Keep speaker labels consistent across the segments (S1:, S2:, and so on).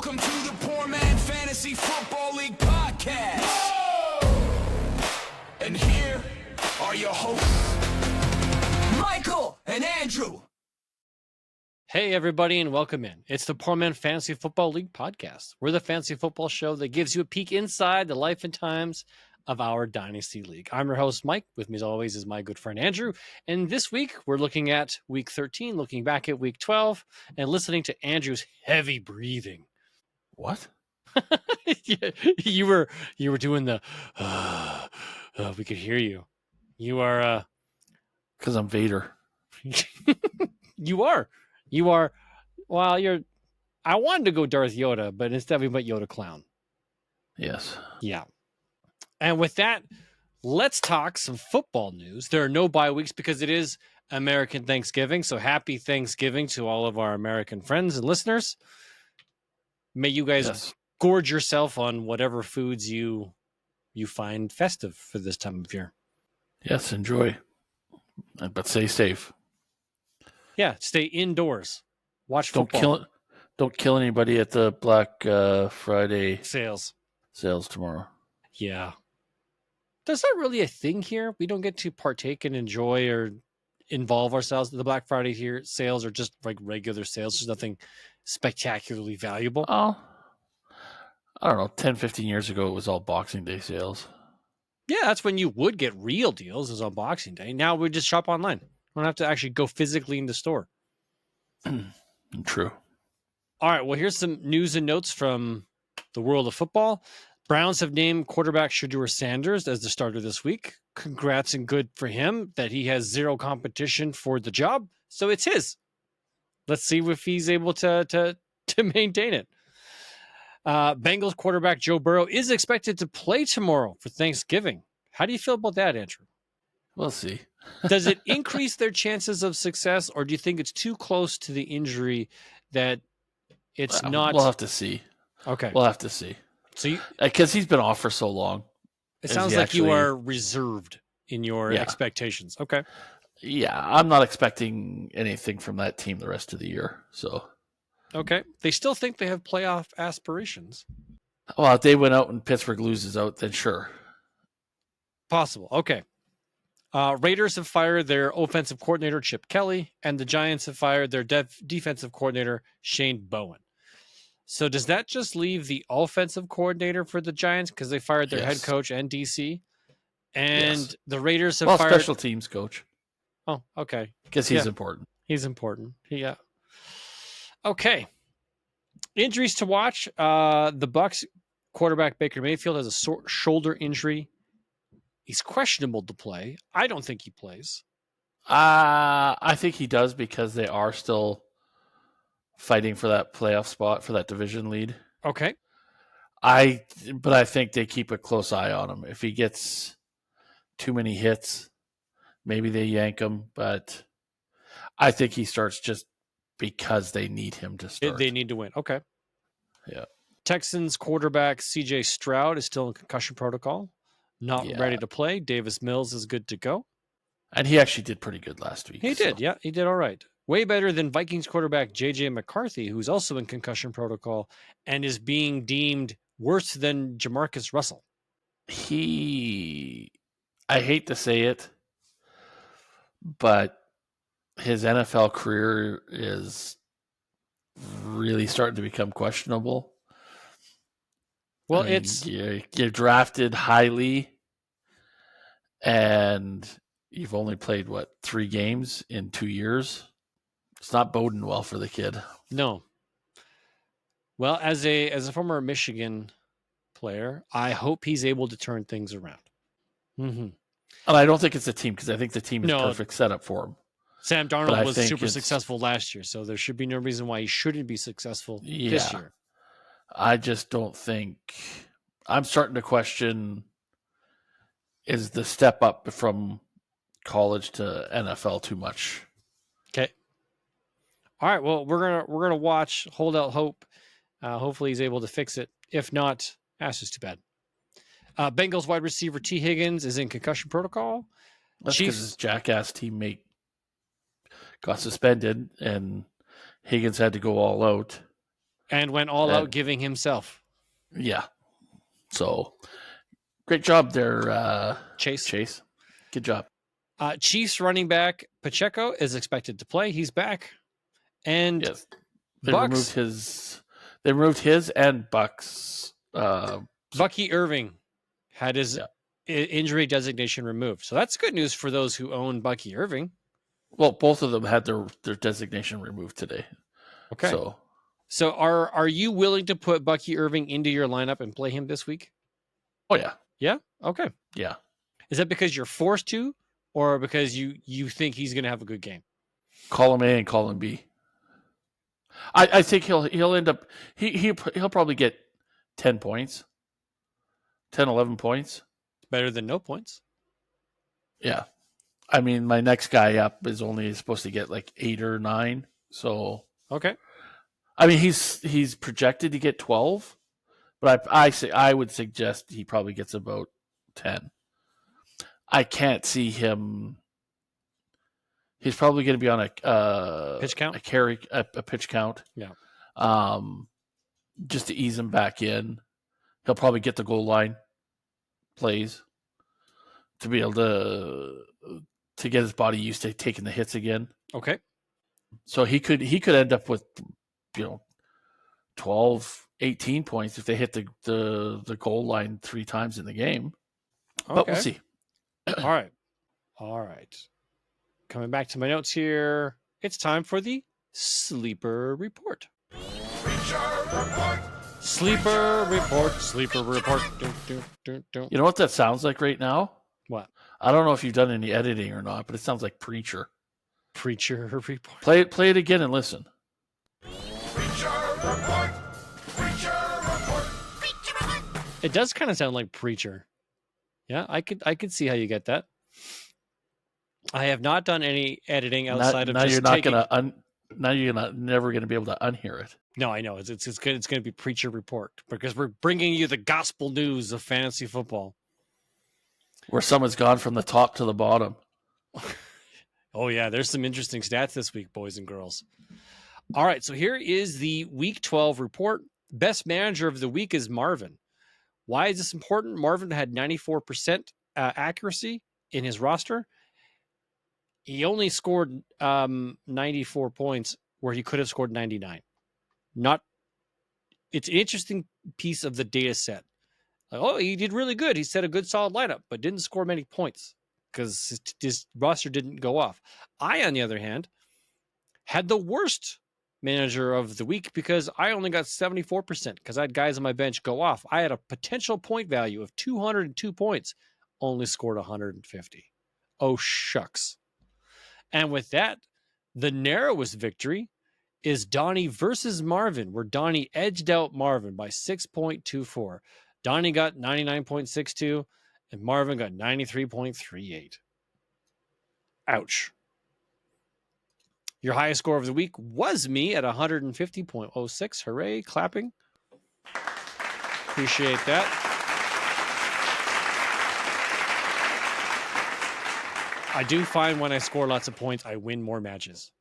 S1: Welcome to the Poor Man Fantasy Football League podcast. Whoa! And here are your hosts, Michael and Andrew.
S2: Hey, everybody, and welcome in. It's the Poor Man Fantasy Football League podcast. We're the fantasy football show that gives you a peek inside the life and times of our Dynasty League. I'm your host, Mike. With me, as always, is my good friend, Andrew. And this week, we're looking at Week 13, looking back at Week 12, and listening to Andrew's heavy breathing.
S3: What?
S2: you were doing the, we could hear you. You are,
S3: Because I'm Vader.
S2: You are, well, I wanted to go Darth Yoda, but instead we went Yoda Clown.
S3: Yes.
S2: Yeah. And with that, let's talk some football news. There are no bye weeks because it is American Thanksgiving. So happy Thanksgiving to all of our American friends and listeners. May you guys gorge yourself on whatever foods you find festive for this time of year.
S3: Yes, enjoy. But stay safe.
S2: Yeah, stay indoors. Watch football.
S3: Don't kill anybody at the Black Friday
S2: sales
S3: tomorrow.
S2: Yeah. That's not really a thing here. We don't get to partake and enjoy or involve ourselves in the Black Friday here. Sales are just like regular sales. There's nothing spectacularly valuable.
S3: Oh, I don't know. 10, 15 years ago, it was all Boxing Day sales.
S2: Yeah, that's when you would get real deals, is on Boxing Day. Now we just shop online. We don't have to actually go physically in the store.
S3: True.
S2: All right, well, here's some news and notes from the world of football. Browns have named quarterback Shedeur Sanders as the starter this week. Congrats and good for him that he has zero competition for the job. So it's his. Let's see if he's able to maintain it. Bengals quarterback Joe Burrow is expected to play tomorrow for Thanksgiving. How do you feel about that, Andrew?
S3: We'll see.
S2: Does it increase their chances of success, or do you think it's too close to the injury that it's not?
S3: We'll have to see.
S2: Okay.
S3: We'll have to see.
S2: So
S3: because he's been off for so long.
S2: It sounds like you are reserved in your expectations. Okay.
S3: Yeah, I'm not expecting anything from that team the rest of the year. So.
S2: Okay. They still think they have playoff aspirations.
S3: Well, if they went out and Pittsburgh loses out, then sure.
S2: Possible. Okay. Raiders have fired their offensive coordinator, Chip Kelly, and the Giants have fired their defensive coordinator, Shane Bowen. So does that just leave the offensive coordinator for the Giants because they fired their head coach and DC? And the Raiders have fired...
S3: special teams coach.
S2: Oh, okay.
S3: Because he's important.
S2: He's important. Yeah. Okay. Injuries to watch. The Bucs quarterback Baker Mayfield has a shoulder injury. He's questionable to play. I don't think he plays.
S3: I think he does because they are still fighting for that playoff spot for that division lead.
S2: Okay.
S3: But I think they keep a close eye on him. If he gets too many hits, maybe they yank him. But I think he starts just because they need him to start.
S2: They need to win. Okay.
S3: Yeah.
S2: Texans quarterback CJ Stroud is still in concussion protocol. Not ready to play. Davis Mills is good to go.
S3: And he actually did pretty good last week.
S2: He did. Yeah, he did all right. Way better than Vikings quarterback J.J. McCarthy, who's also in concussion protocol and is being deemed worse than Jamarcus Russell.
S3: I hate to say it, but his NFL career is really starting to become questionable.
S2: Well,
S3: you're drafted highly, and you've only played 3 games in 2 years. It's not boding well for the kid.
S2: No. Well, as a former Michigan player, I hope he's able to turn things around. Mm-hmm.
S3: And I don't think it's the team because I think the team is perfect setup for him.
S2: Sam Darnold was super successful last year, so there should be no reason why he shouldn't be successful this year.
S3: I just don't think. I'm starting to question: is the step up from college to NFL too much?
S2: Okay. All right. Well, we're gonna watch. Hold out hope. Hopefully, he's able to fix it. If not, that's just too bad. Bengals wide receiver T. Higgins is in concussion protocol.
S3: That's because his jackass teammate got suspended, and Higgins had to go all out.
S2: And went all out giving himself.
S3: Yeah. So great job there,
S2: Chase.
S3: Good job.
S2: Chiefs running back Pacheco is expected to play. He's back. And
S3: Yes. They
S2: Bucks.
S3: removed his and Bucks.
S2: Bucky Irving had his injury designation removed. So that's good news for those who own Bucky Irving.
S3: Well, both of them had their designation removed today.
S2: Okay. So are you willing to put Bucky Irving into your lineup and play him this week?
S3: Oh, yeah.
S2: Yeah? Okay.
S3: Yeah.
S2: Is that because you're forced to, or because you think he's going to have a good game?
S3: Column A and column B. I think he'll end up he'll probably get 10 points. 10, 11 points.
S2: Better than no points.
S3: Yeah. I mean, my next guy up is only supposed to get like 8 or 9. So
S2: okay.
S3: I mean, he's projected to get 12, but I would suggest he probably gets about 10. I can't see him. He's probably going to be on a
S2: pitch count,
S3: a pitch count.
S2: Yeah.
S3: Just to ease him back in. He'll probably get the goal line plays to be able to get his body used to taking the hits again.
S2: Okay. So
S3: he could end up with 12, 18 points if they hit the goal line 3 times in the game. Okay. But we'll see.
S2: All right. Coming back to my notes here, it's time for the Sleeper Report. Sleeper Report.
S3: You know what that sounds like right now?
S2: What?
S3: I don't know if you've done any editing or not, but it sounds like Preacher.
S2: Preacher Report.
S3: Play it again and listen.
S2: It does kind of sound like Preacher. Yeah, I could see how you get that. I have not done any editing outside of
S3: now
S2: just
S3: you're not
S2: taking...
S3: now you're never going to be able to unhear it.
S2: No, I know. It's going to be Preacher Report because we're bringing you the gospel news of fantasy football.
S3: Where someone's gone from the top to the bottom.
S2: Oh, yeah. There's some interesting stats this week, boys and girls. All right. So here is the Week 12 report. Best manager of the week is Marvin. Why is this important? Marvin had 94% accuracy in his roster. He only scored 94 points where he could have scored 99. It's an interesting piece of the data set. Like, he did really good. He set a good solid lineup, but didn't score many points because his roster didn't go off. I, on the other hand, had the worst manager of the week because I only got 74% because I had guys on my bench go off. I had a potential point value of 202 points, only scored 150. Oh, shucks. And with that, the narrowest victory is Donnie versus Marvin, where Donnie edged out Marvin by 6.24. Donnie got 99.62, and Marvin got 93.38. Ouch. Your highest score of the week was me at 150.06. Hooray, clapping. Appreciate that. I do find when I score lots of points, I win more matches.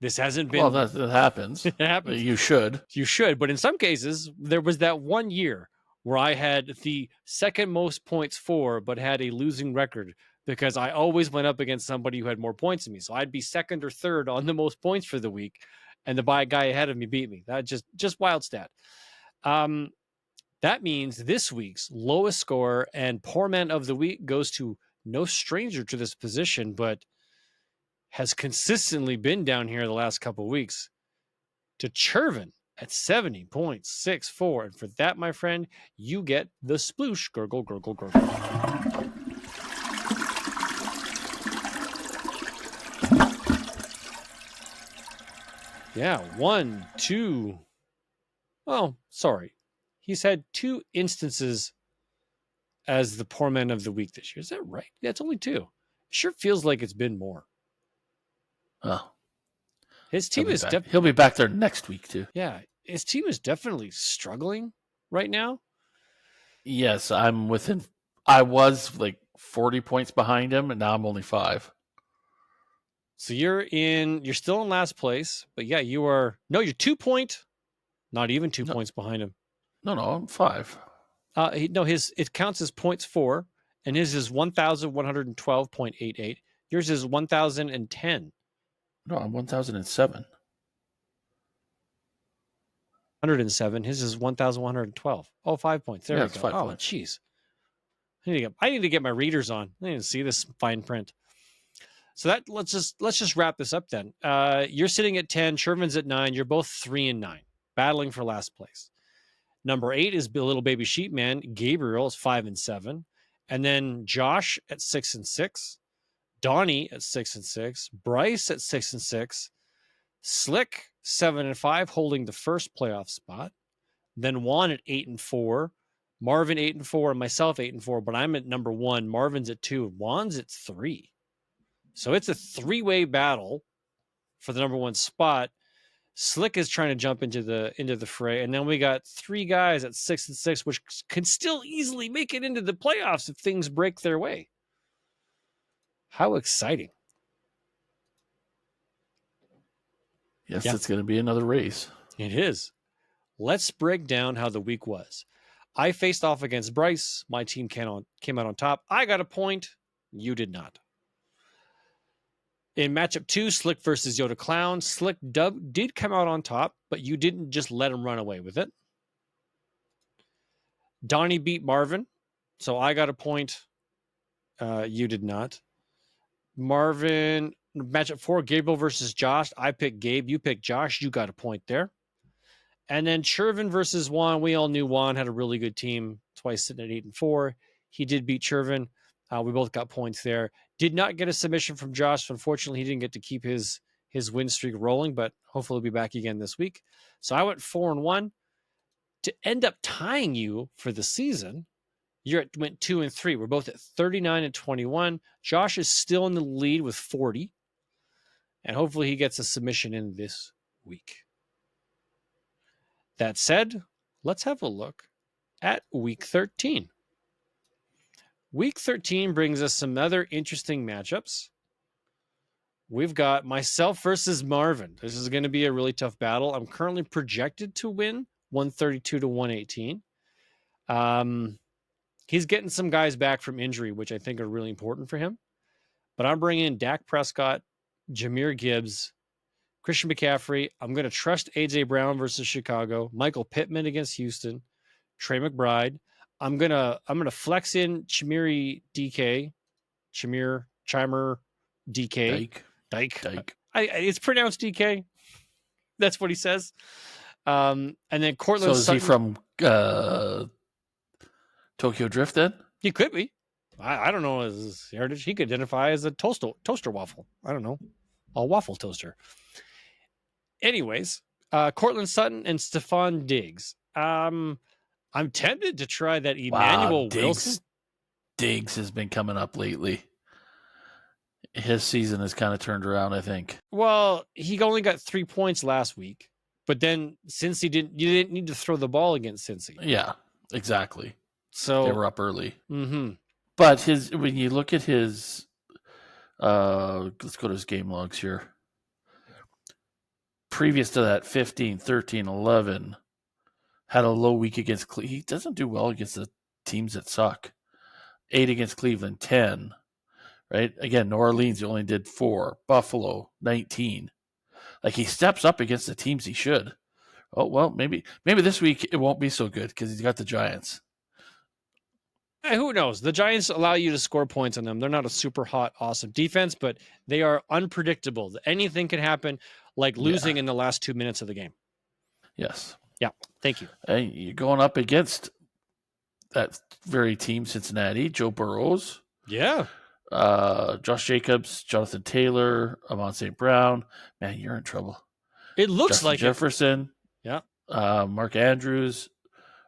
S2: This hasn't been...
S3: Well, that happens.
S2: It happens.
S3: You should.
S2: You should. But in some cases, there was that one year where I had the second most points for, but had a losing record because I always went up against somebody who had more points than me. So I'd be second or third on the most points for the week, and the guy ahead of me beat me. That just wild stat. That means this week's lowest score and poor man of the week goes to no stranger to this position, but has consistently been down here the last couple of weeks, to Chervin at 70.64. And for that, my friend, you get the sploosh. Gurgle, gurgle, gurgle. Yeah, 1, 2. Oh, sorry. He's had 2 instances as the poor man of the week this year. Is that right? Yeah, it's only 2. It sure feels like it's been more.
S3: Oh.
S2: His team is
S3: he'll be back there next week too.
S2: Yeah, his team is definitely struggling right now.
S3: Yes, I was like 40 points behind him, and now I'm only 5.
S2: So you're still in last place, but yeah, you're 2 point Not even 2
S3: No.
S2: points behind him.
S3: No, I'm 5.
S2: It counts as points 4, and his is 1,112.88. Yours is 1,010.
S3: No, I'm 1,007.
S2: 107. His is 1,112. Oh, 5 points. There
S3: Yeah,
S2: we
S3: it's
S2: go.
S3: 5
S2: Oh,
S3: points.
S2: jeez. I need to get my readers on. I need to see this fine print. So let's just wrap this up then. You're sitting at 10. Sherman's at 9. You're both 3 and 9, battling for last place. Number 8 is Little Baby Sheep Man. Gabriel is 5 and 7, and then Josh at 6 and 6. Donnie at 6 and 6. Bryce at 6 and 6. Slick 7 and 5, holding the first playoff spot. Then Juan at 8 and 4. Marvin 8 and 4, and myself 8 and 4. But I'm at number 1. Marvin's at 2, and Juan's at 3. So it's a 3-way battle for the number 1 spot. Slick is trying to jump into the fray, and then we got 3 guys at 6 and 6, which can still easily make it into the playoffs if things break their way. How exciting!
S3: Yes, it's going to be another race.
S2: It is. Let's break down how the week was. I faced off against Bryce. My team came out on top. I got a point. You did not. In matchup 2, Slick versus Yoda Clown, Slick did come out on top, but you didn't just let him run away with it. Donnie beat Marvin, so I got a point. You did not. Marvin, matchup 4, Gabriel versus Josh. I picked Gabe. You picked Josh. You got a point there. And then Chervin versus Juan. We all knew Juan had a really good team. Twice sitting at 8 and 4. He did beat Chervin. We both got points there. Did not get a submission from Josh. Unfortunately, he didn't get to keep his win streak rolling, but hopefully he'll be back again this week. So I went 4 and 1. To end up tying you for the season, went 2 and 3. We're both at 39 and 21. Josh is still in the lead with 40. And hopefully he gets a submission in this week. That said, let's have a look at week 13. Week 13 brings us some other interesting matchups. We've got myself versus Marvin. This is going to be a really tough battle. I'm currently projected to win 132 to 118. He's getting some guys back from injury, which I think are really important for him. But I'm bringing in Dak Prescott, Jahmyr Gibbs, Christian McCaffrey. I'm going to trust A.J. Brown versus Chicago, Michael Pittman against Houston, Trey McBride. I'm gonna flex in Chimere DK, Chimer DK, Dyke. It's pronounced DK. That's what he says. And then Cortland.
S3: So is he from Tokyo Drift then?
S2: He could be. I don't know his heritage. He could identify as a toaster waffle. I don't know. A waffle toaster. Anyways, Cortland Sutton and Stephon Diggs. I'm tempted to try that Emmanuel Wilson.
S3: Diggs has been coming up lately. His season has kind of turned around, I think.
S2: Well, he only got 3 points last week, but then Cincy you didn't need to throw the ball against Cincy.
S3: Yeah, exactly.
S2: So
S3: they were up early.
S2: Mm-hmm.
S3: But when you look at his, let's go to his game logs here. Previous to that, 15, 13, 11. Had a low week against Cleveland. He doesn't do well against the teams that suck. 8 against Cleveland, 10. Right? Again, New Orleans only did 4. Buffalo, 19. Like, he steps up against the teams he should. Oh, well, maybe this week it won't be so good because he's got the Giants.
S2: Hey, who knows? The Giants allow you to score points on them. They're not a super hot, awesome defense, but they are unpredictable. Anything can happen, like losing in the last 2 minutes of the game.
S3: Yes.
S2: Yeah, thank you.
S3: Hey, you're going up against that very team, Cincinnati, Joe Burrows.
S2: Yeah.
S3: Josh Jacobs, Jonathan Taylor, Amon St. Brown. Man, you're in trouble.
S2: It looks
S3: Justin
S2: like
S3: Jefferson.
S2: Yeah.
S3: Mark Andrews,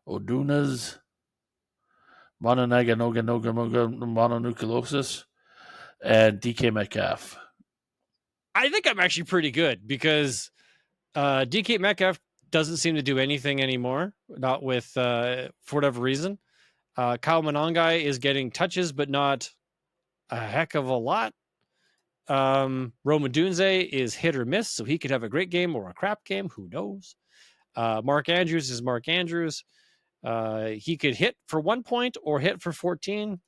S3: Odunas, Mononucleosis, and DK Metcalf.
S2: I think I'm actually pretty good because DK Metcalf doesn't seem to do anything anymore, not with, for whatever reason. Kyle Monangai is getting touches, but not a heck of a lot. Rome Odunze is hit or miss, so he could have a great game or a crap game. Who knows? Mark Andrews is Mark Andrews. He could hit for 1 point or hit for 14.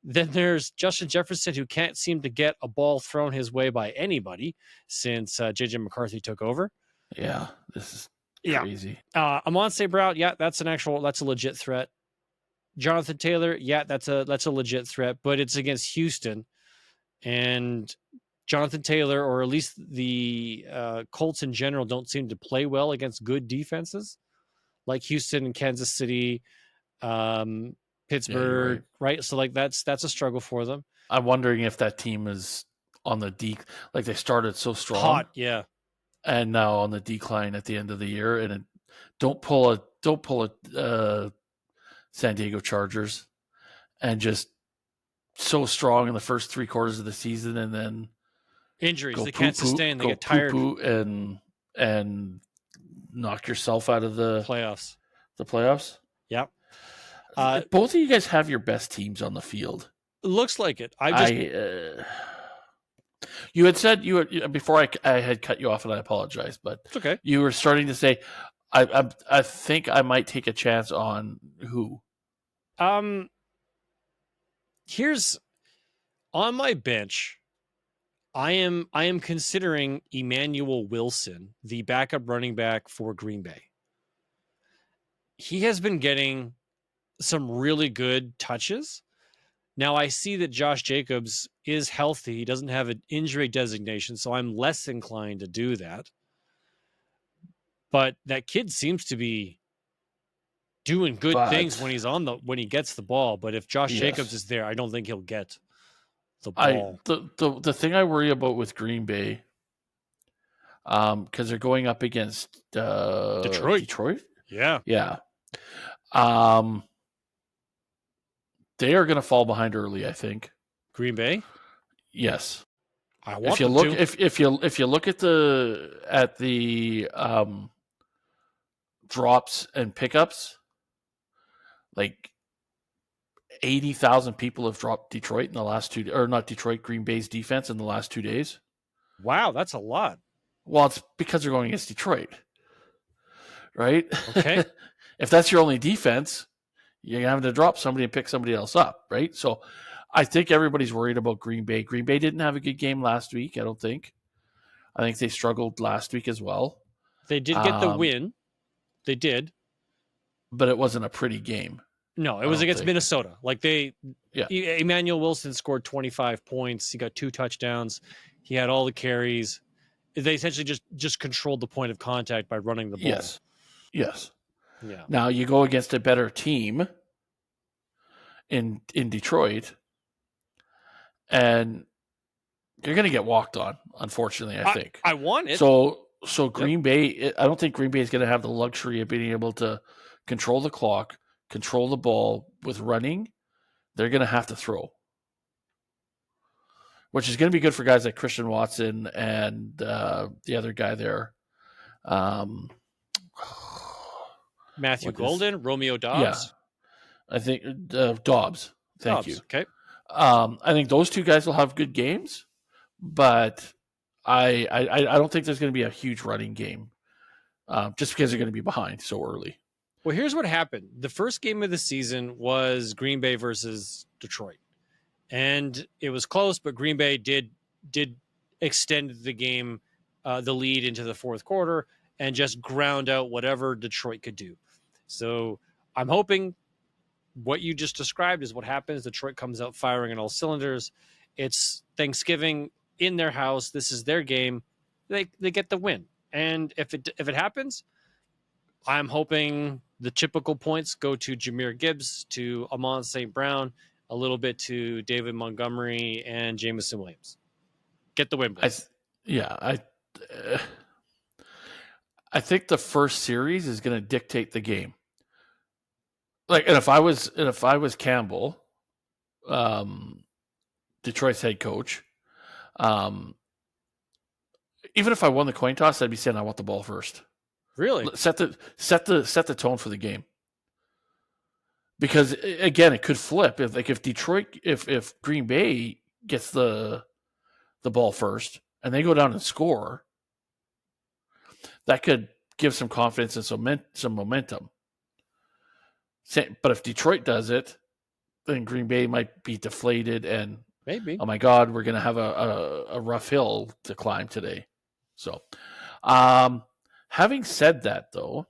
S2: Then there's Justin Jefferson, who can't seem to get a ball thrown his way by anybody since J.J. McCarthy took over.
S3: Yeah, this is crazy.
S2: Amon St. Brown, that's a legit threat. Jonathan Taylor, that's a legit threat, but it's against Houston. And Jonathan Taylor, or at least the Colts in general, don't seem to play well against good defenses like Houston and Kansas City, Pittsburgh, right? So like that's a struggle for them.
S3: I'm wondering if that team is on the like they started so strong,
S2: hot, yeah,
S3: and now on the decline at the end of the year. And don't pull a San Diego Chargers and just so strong in the first 3 quarters of the season, and then
S2: injuries they can't sustain. They get tired
S3: and knock yourself out of the
S2: playoffs.
S3: The playoffs.
S2: Yep.
S3: Both of you guys have your best teams on the field.
S2: Looks like it.
S3: You had said before I had cut you off, and I apologize, but
S2: it's okay.
S3: You were starting to say, I think I might take a chance on who.
S2: Here's on my bench. I am considering Emmanuel Wilson, the backup running back for Green Bay. He has been getting some really good touches. Now I see that Josh Jacobs is healthy. He doesn't have an injury designation, so I'm less inclined to do that. But that kid seems to be doing good things when he gets the ball. But if Josh Jacobs is there, I don't think he'll get the ball.
S3: The thing I worry about with Green Bay, because they're going up against Detroit.
S2: Yeah.
S3: They are going to fall behind early, I think.
S2: Green Bay?
S3: Yes.
S2: I want
S3: if you look at the drops and pickups, like 80,000 people have dropped Detroit in the last 2, or not Detroit, Green Bay's defense in the last 2 days.
S2: Wow, that's a lot.
S3: Well, it's because they're going against Detroit, right?
S2: Okay.
S3: If that's your only defense, you're having to drop somebody and pick somebody else up, right? So I think everybody's worried about Green Bay. Green Bay didn't have a good game last week, I don't think. I think they struggled last week as well.
S2: They did get the win. They did.
S3: But it wasn't a pretty game.
S2: No, it was against Minnesota. Emmanuel Wilson scored 25 points. He got 2 touchdowns. He had all the carries. They essentially just controlled the point of contact by running the ball.
S3: Yes.
S2: Yeah.
S3: Now you go against a better team in Detroit, and you're going to get walked on, unfortunately, I think.
S2: I want it.
S3: So Green Bay, I don't think Green Bay is going to have the luxury of being able to control the clock, control the ball with running. They're going to have to throw, which is going to be good for guys like Christian Watson and the other guy there.
S2: Matthew Golden, Romeo Dobbs.
S3: Yeah, I think Dobbs. Thank you.
S2: Okay.
S3: I think those 2 guys will have good games, but I don't think there's going to be a huge running game, just because they're going to be behind so early.
S2: Well, here's what happened. The first game of the season was Green Bay versus Detroit, and it was close, but Green Bay did extend the game, the lead into the fourth quarter, and just ground out whatever Detroit could do. So I'm hoping what you just described is what happens. Detroit comes out firing on all cylinders. It's Thanksgiving in their house. This is their game. They get the win. And if it happens, I'm hoping the typical points go to Jahmyr Gibbs, to Amon St. Brown, a little bit to David Montgomery and Jameson Williams. Get the win, boys.
S3: I think the first series is going to dictate the game. And if I was Campbell, Detroit's head coach, even if I won the coin toss, I'd be saying I want the ball first.
S2: Really?
S3: Set the tone for the game. Because again, it could flip. If Green Bay gets the ball first and they go down and score, that could give some confidence and some momentum. But if Detroit does it, then Green Bay might be deflated and
S2: Maybe.
S3: oh my God, we're going to have a rough hill to climb today. So, having said that, though,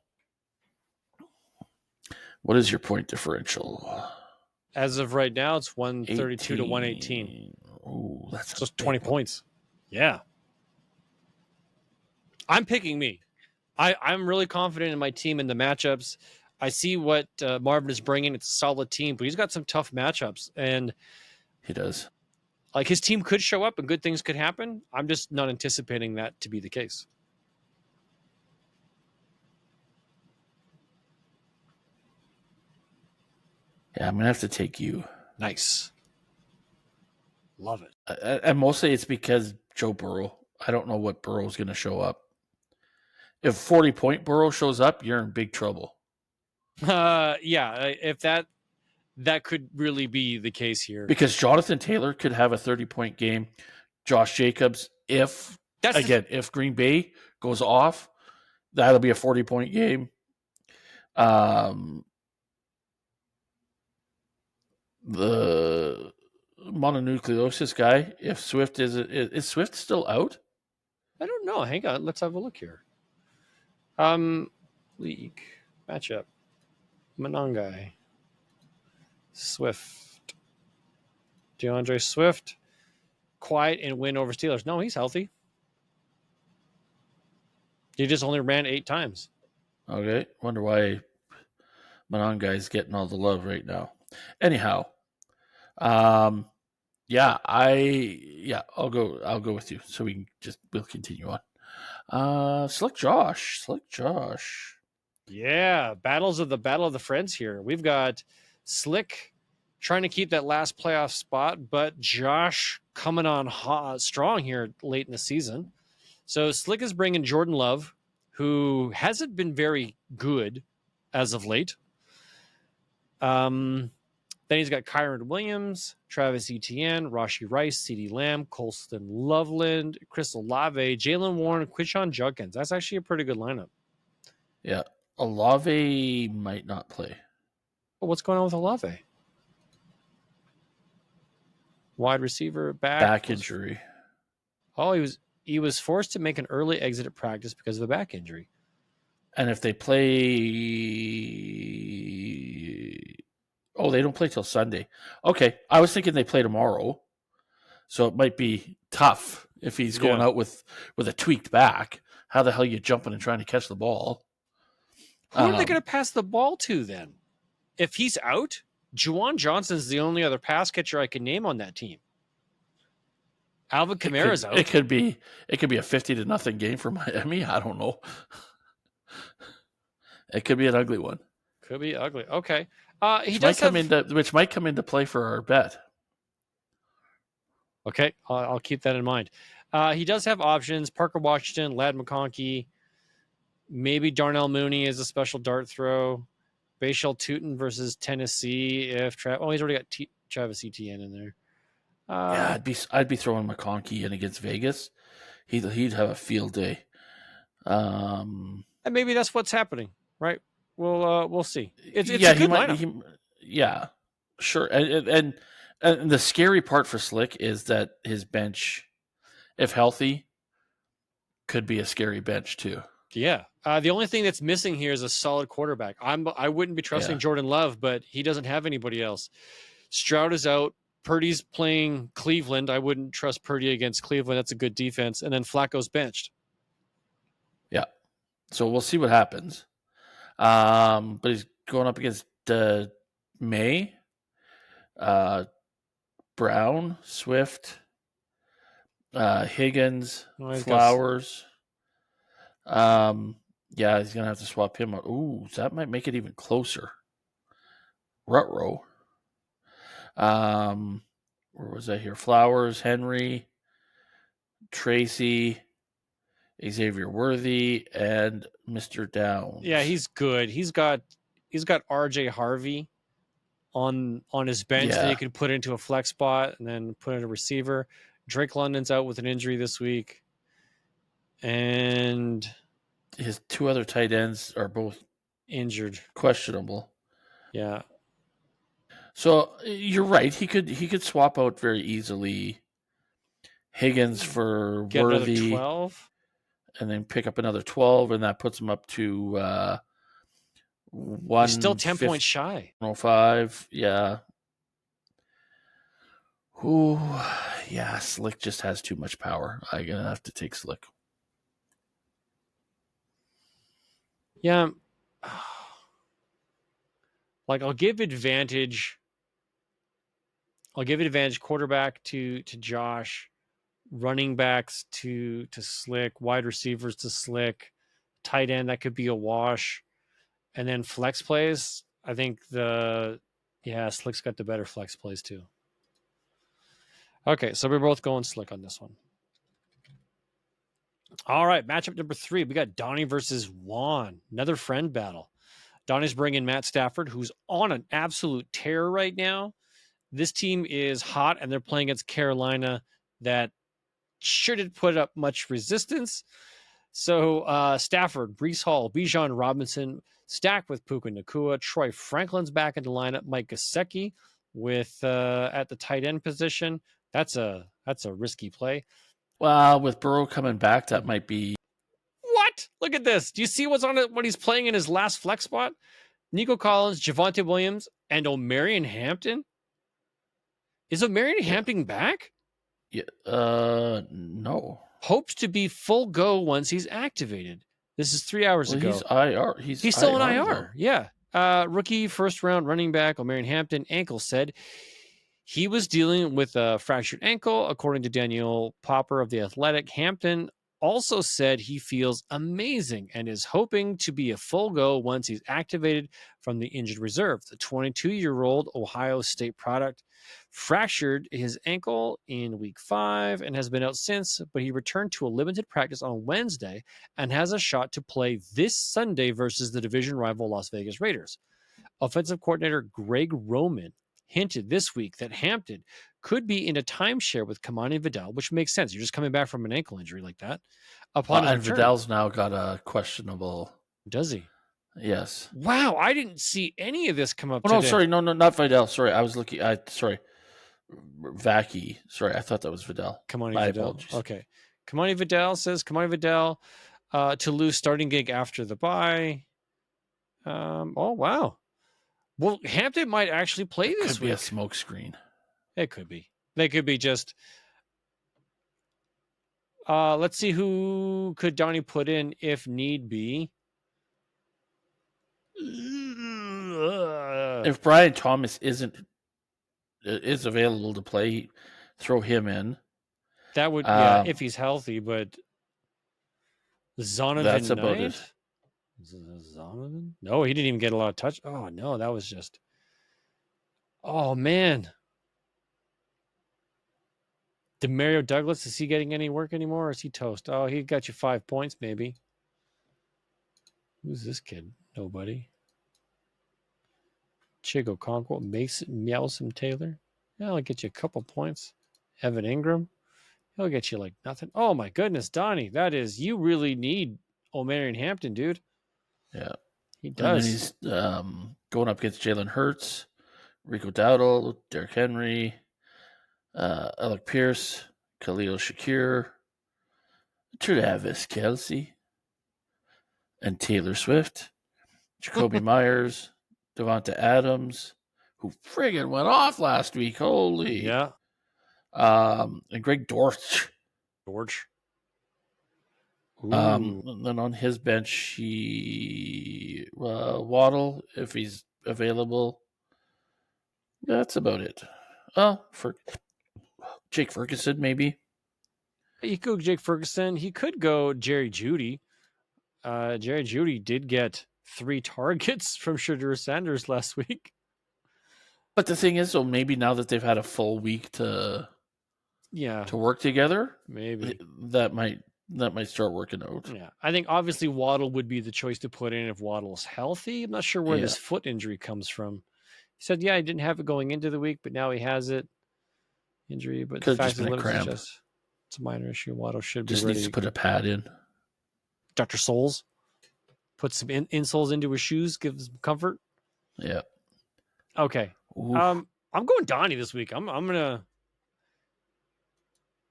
S3: what is your point differential?
S2: As of right now, it's 132 to 118.
S3: Oh, that's
S2: just 20 points. Yeah. I'm picking me. I'm really confident in my team and the matchups. I see what Marvin is bringing. It's a solid team, but he's got some tough matchups. And
S3: he does.
S2: Like his team could show up and good things could happen. I'm just not anticipating that to be the case.
S3: Yeah, I'm going to have to take you.
S2: Nice. Love it.
S3: And mostly it's because Joe Burrow. I don't know what Burrow's going to show up. If 40-point Burrow shows up, you're in big trouble.
S2: Yeah, if that could really be the case here.
S3: Because Jonathan Taylor could have a 30-point game. Josh Jacobs, if Green Bay goes off, that'll be a 40-point game. The mononucleosis guy, if Swift is Swift still out?
S2: I don't know. Hang on, let's have a look here. League matchup. Monangai. Swift. DeAndre Swift. Quiet and win over Steelers. No, he's healthy. He just only ran 8 times.
S3: Okay. Wonder why Monangai's getting all the love right now. Anyhow. I'll go with you. So we'll continue on. Slick Josh.
S2: Yeah, battle of the friends here. We've got Slick trying to keep that last playoff spot, but Josh coming on strong here late in the season. So Slick is bringing Jordan Love, who hasn't been very good as of late. Then he's got Kyron Williams, Travis Etienne, Rashi Rice, CeeDee Lamb, Colston Loveland, Chris Olave, Jalen Warren, Quishon Judkins. That's actually a pretty good lineup.
S3: Yeah. Olave might not play.
S2: Well, what's going on with Olave? Wide receiver, back
S3: injury.
S2: Oh, he was forced to make an early exit at practice because of a back injury.
S3: And if they play, they don't play till Sunday. Okay, I was thinking they play tomorrow, so it might be tough if he's going out with a tweaked back. How the hell are you jumping and trying to catch the ball?
S2: Who are they going to pass the ball to then? If he's out, Juwan Johnson's the only other pass catcher I can name on that team. Alvin Kamara's out.
S3: It could be a 50-0 game for Miami. I don't know. It could be an ugly one.
S2: Could be ugly. Okay.
S3: Which might come into play for our bet.
S2: Okay, I'll keep that in mind. He does have options: Parker Washington, Ladd McConkey, maybe Darnell Mooney as a special dart throw. Bashal Tutin versus Tennessee. He's already got Travis Etienne in there.
S3: I'd be throwing McConkey in against Vegas. He'd have a field day.
S2: And maybe that's what's happening, right? We'll see. It's a good lineup.
S3: Yeah, sure. And the scary part for Slick is that his bench, if healthy, could be a scary bench too.
S2: Yeah. The only thing that's missing here is a solid quarterback. I wouldn't be trusting Jordan Love, but he doesn't have anybody else. Stroud is out. Purdy's playing Cleveland. I wouldn't trust Purdy against Cleveland. That's a good defense. And then Flacco's benched.
S3: Yeah. So we'll see what happens. But he's going up against May, Brown, Swift, Higgins, Flowers. He's going to have to swap him out. Ooh, so that might make it even closer. Rutrow. Where was I here? Flowers, Henry, Tracy, Xavier Worthy, and Mr. Downs.
S2: Yeah, he's good. He's got RJ Harvey on his bench that he can put into a flex spot and then put in a receiver. Drake London's out with an injury this week. And
S3: his two other tight ends are both
S2: Injured.
S3: questionable.
S2: Yeah.
S3: So you're right. He could swap out very easily Higgins for
S2: Get another
S3: Worthy,
S2: 12.
S3: and then pick up another 12, and that puts him up to
S2: He's still 10 points shy.
S3: 105. Yeah. Ooh, yeah. Slick just has too much power. I'm gonna have to take Slick.
S2: Yeah. Like I'll give advantage quarterback to Josh, running backs to Slick, wide receivers to Slick, tight end that could be a wash, and then flex plays. I think Slick's got the better flex plays too. Okay, so we're both going Slick on this one. All right, matchup number 3. We got Donnie versus Juan. Another friend battle. Donnie's bringing Matt Stafford, who's on an absolute tear right now. This team is hot, and they're playing against Carolina that shouldn't put up much resistance. So Stafford, Brees Hall, Bijan Robinson, stacked with Puka Nacua. Troy Franklin's back in the lineup. Mike Gesicki with at the tight end position. That's a risky play.
S3: Well, with Burrow coming back, that might be.
S2: What? Look at this. Do you see what's on it? What he's playing in his last flex spot? Nico Collins, Javonte Williams, and O'Marion Hampton. Is O'Marion Hampton back?
S3: Yeah, no.
S2: Hopes to be full go once he's activated. This is 3 hours ago.
S3: He's IR.
S2: He's still in IR.
S3: Though.
S2: Yeah. Rookie first round running back O'Marion Hampton, ankle said. He was dealing with a fractured ankle, according to Daniel Popper of The Athletic. Hampton also said he feels amazing and is hoping to be a full go once he's activated from the injured reserve. The 22-year-old Ohio State product fractured his ankle in week 5 and has been out since, but he returned to a limited practice on Wednesday and has a shot to play this Sunday versus the division rival Las Vegas Raiders. Offensive coordinator Greg Roman hinted this week that Hampton could be in a timeshare with Kamani Vidal, which makes sense. You're just coming back from an ankle injury like that.
S3: And Vidal's now got a questionable.
S2: Does he?
S3: Yes.
S2: Wow, I didn't see any of this come up.
S3: No, sorry, no, not Vidal. Sorry, I was looking. Sorry, Vaki. Sorry, I thought that was Vidal.
S2: Kamani Vidal. Apologies. Okay, Kamani Vidal says Kamani Vidal to lose starting gig after the bye. Oh wow. Well, Hampton might actually play this
S3: week. Could be a smoke screen.
S2: It could be. They could be just. Let's see who could Donnie put in if need be.
S3: If Brian Thomas is available to play, throw him in.
S2: That would if he's healthy, but Zonovan.
S3: That's about it.
S2: Zonovan? No, he didn't even get a lot of touch. Oh no, that was just. Oh man. Demario Douglas, is he getting any work anymore, or is he toast? Oh, he got you 5 points, maybe. Who's this kid? Nobody. Chigo Conquo, Mason Meowsome Taylor. Yeah, I'll get you a couple points. Evan Ingram. He'll get you like nothing. Oh my goodness, Donnie. You really need O'Marion Hampton, dude.
S3: Yeah.
S2: He does.
S3: And he's going up against Jalen Hurts, Rico Dowdle, Derrick Henry, Alec Pierce, Khalil Shakir, Travis Kelce, and Taylor Swift, Jacoby Myers, Devonta Adams, who friggin' went off last week. Holy.
S2: Yeah.
S3: And Greg Dortch. Then on his bench, Waddle, if he's available. That's about it. For Jake Ferguson, maybe.
S2: He could go Jake Ferguson. He could go Jerry Jeudy. Jerry Jeudy did get 3 targets from Shedeur Sanders last week.
S3: But the thing is, so maybe now that they've had a full week to work together,
S2: maybe
S3: that might start working out.
S2: Yeah, I think obviously Waddle would be the choice to put in if Waddle's healthy. I'm not sure where this foot injury comes from. He said, "Yeah, he didn't have it going into the week, but now he has it." Injury, but the fact that it's a minor issue. Waddle should be ready.
S3: Needs to put a pad in.
S2: Dr. Souls. Put some insoles into his shoes, gives him comfort.
S3: Yeah.
S2: Okay.
S3: Oof.
S2: I'm going Donnie this week. I'm gonna.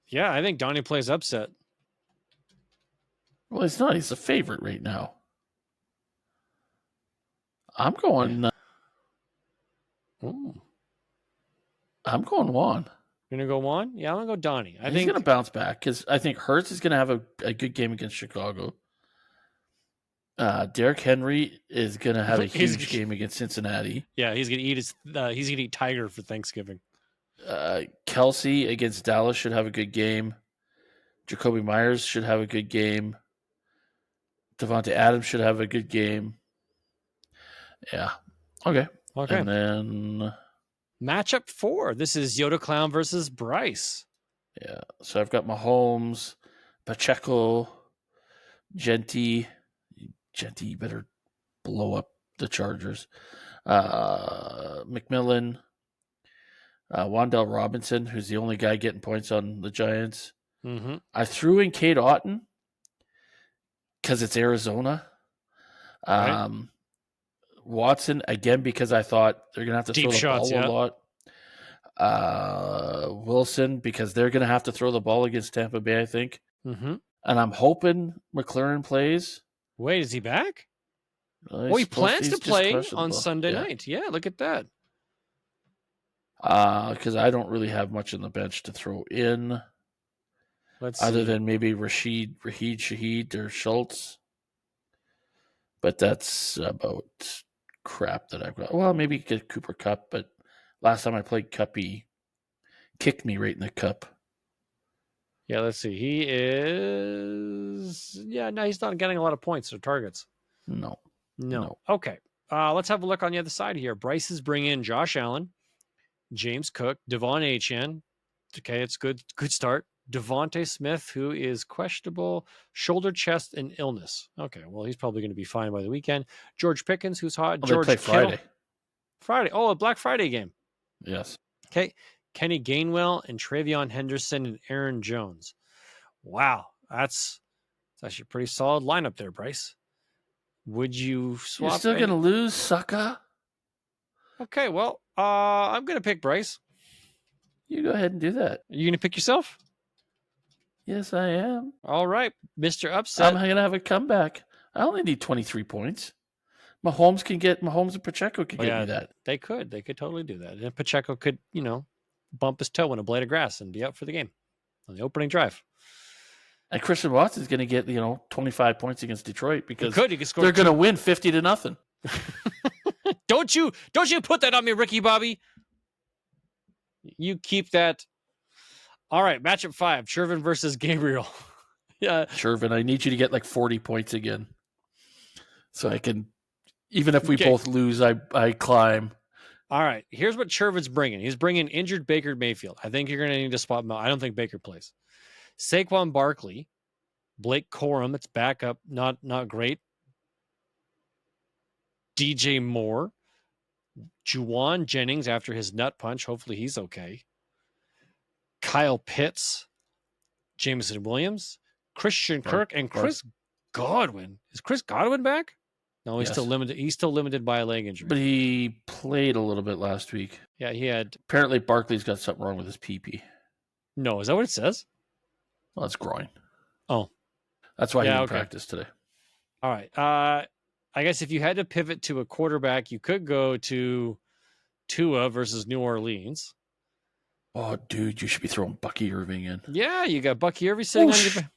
S2: Yeah, I think Donnie plays upset.
S3: Well, he's not. He's a favorite right now. I'm going. I'm going Juan.
S2: You're gonna go Juan? Yeah, I'm gonna go Donnie. I
S3: He's
S2: think
S3: going to bounce back because I think Hurts is going to have a good game against Chicago. Derrick Henry is going to have a huge game against Cincinnati.
S2: Yeah, he's gonna eat he's gonna eat tiger for Thanksgiving.
S3: Kelsey against Dallas should have a good game. Jacoby Myers should have a good game. Devontae Adams should have a good game. Yeah. Okay. And then
S2: matchup 4. This is Yoda Clown versus Bryce.
S3: Yeah. So I've got Mahomes, Pacheco, Genty. Genty, you better blow up the Chargers. McMillan, Wan'Dale Robinson, who's the only guy getting points on the Giants.
S2: Mm-hmm.
S3: I threw in Cade Otton because it's Arizona.
S2: Right.
S3: Watson, again, because I thought they're going to have to
S2: Deep
S3: throw the
S2: shots,
S3: ball a lot. Wilson, because they're going to have to throw the ball against Tampa Bay, I think.
S2: Mm-hmm.
S3: And I'm hoping McLaurin plays.
S2: Wait, is he back? He plans to play on Sunday night. Yeah, look at that.
S3: Because I don't really have much on the bench to throw in. Other than maybe Rashid Shaheed or Schultz. But that's about crap that I've got. Well, maybe get Cooper Kupp, but last time I played Kupp, he kicked me right in the cup.
S2: Yeah, let's see. He is... Yeah, no, he's not getting a lot of points or targets.
S3: No.
S2: Okay. Let's have a look on the other side here. Bryce is bringing in Josh Allen, James Cook, Devon Achane. Okay, it's good start. Devontae Smith, who is questionable, shoulder, chest, and illness. Okay, well, he's probably going to be fine by the weekend. George Pickens, who's hot. George
S3: they play
S2: Kittle. Friday. Oh, a Black Friday game.
S3: Yes.
S2: Okay. Kenny Gainwell and Travion Henderson and Aaron Jones. Wow, that's actually a pretty solid lineup there, Bryce. Would you swap?
S3: You're still going to lose, sucker?
S2: Okay, well, I'm going to pick Bryce.
S3: You go ahead and do that.
S2: Are you going to pick yourself?
S3: Yes, I am.
S2: All right, Mr. Upset.
S3: I'm going to have a comeback. I only need 23 points. Mahomes and Pacheco can get me that.
S2: They could totally do that. And Pacheco could, bump his toe in a blade of grass and be out for the game on the opening drive.
S3: And Christian Watson's going to get, 25 points against Detroit because
S2: he could score
S3: they're going to win 50-0.
S2: Don't you put that on me, Ricky Bobby. You keep that. All right, matchup 5, Shervin versus Gabriel. Yeah.
S3: Shervin, I need you to get like 40 points again. So I can, even if we both lose, I climb.
S2: All right, here's what Shervin's bringing. He's bringing injured Baker Mayfield. I think you're going to need to spot him out. I don't think Baker plays. Saquon Barkley, Blake Corum, it's backup, not great. DJ Moore, Juwan Jennings after his nut punch. Hopefully he's okay. Kyle Pitts, Jameson Williams, Christian Kirk, and Chris Godwin. Is Chris Godwin back? No, he's still limited. He's still limited by a leg injury.
S3: But he played a little bit last week.
S2: Yeah, he had.
S3: Apparently, Barkley's got something wrong with his PP.
S2: No, is that what it says?
S3: Well, it's groin.
S2: Oh,
S3: that's why he didn't practice today.
S2: All right. I guess if you had to pivot to a quarterback, you could go to Tua versus New Orleans.
S3: Oh, dude, you should be throwing Bucky Irving in.
S2: Yeah, you got Bucky Irving sitting on your.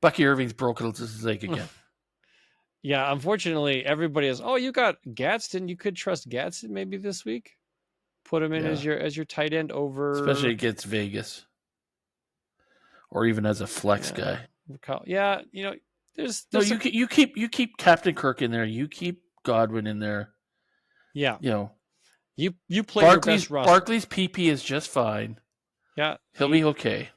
S3: Bucky Irving's broken his leg again.
S2: Yeah, unfortunately, everybody is. Oh, you got Gadsden. You could trust Gadsden maybe this week. Put him in as your tight end over,
S3: especially against Vegas, or even as a flex guy.
S2: Yeah, there's
S3: no. You keep Captain Kirk in there. You keep Godwin in there.
S2: Yeah, you play
S3: Barkley's
S2: your best roster.
S3: Barkley's PP is just fine.
S2: Yeah,
S3: he'll be okay.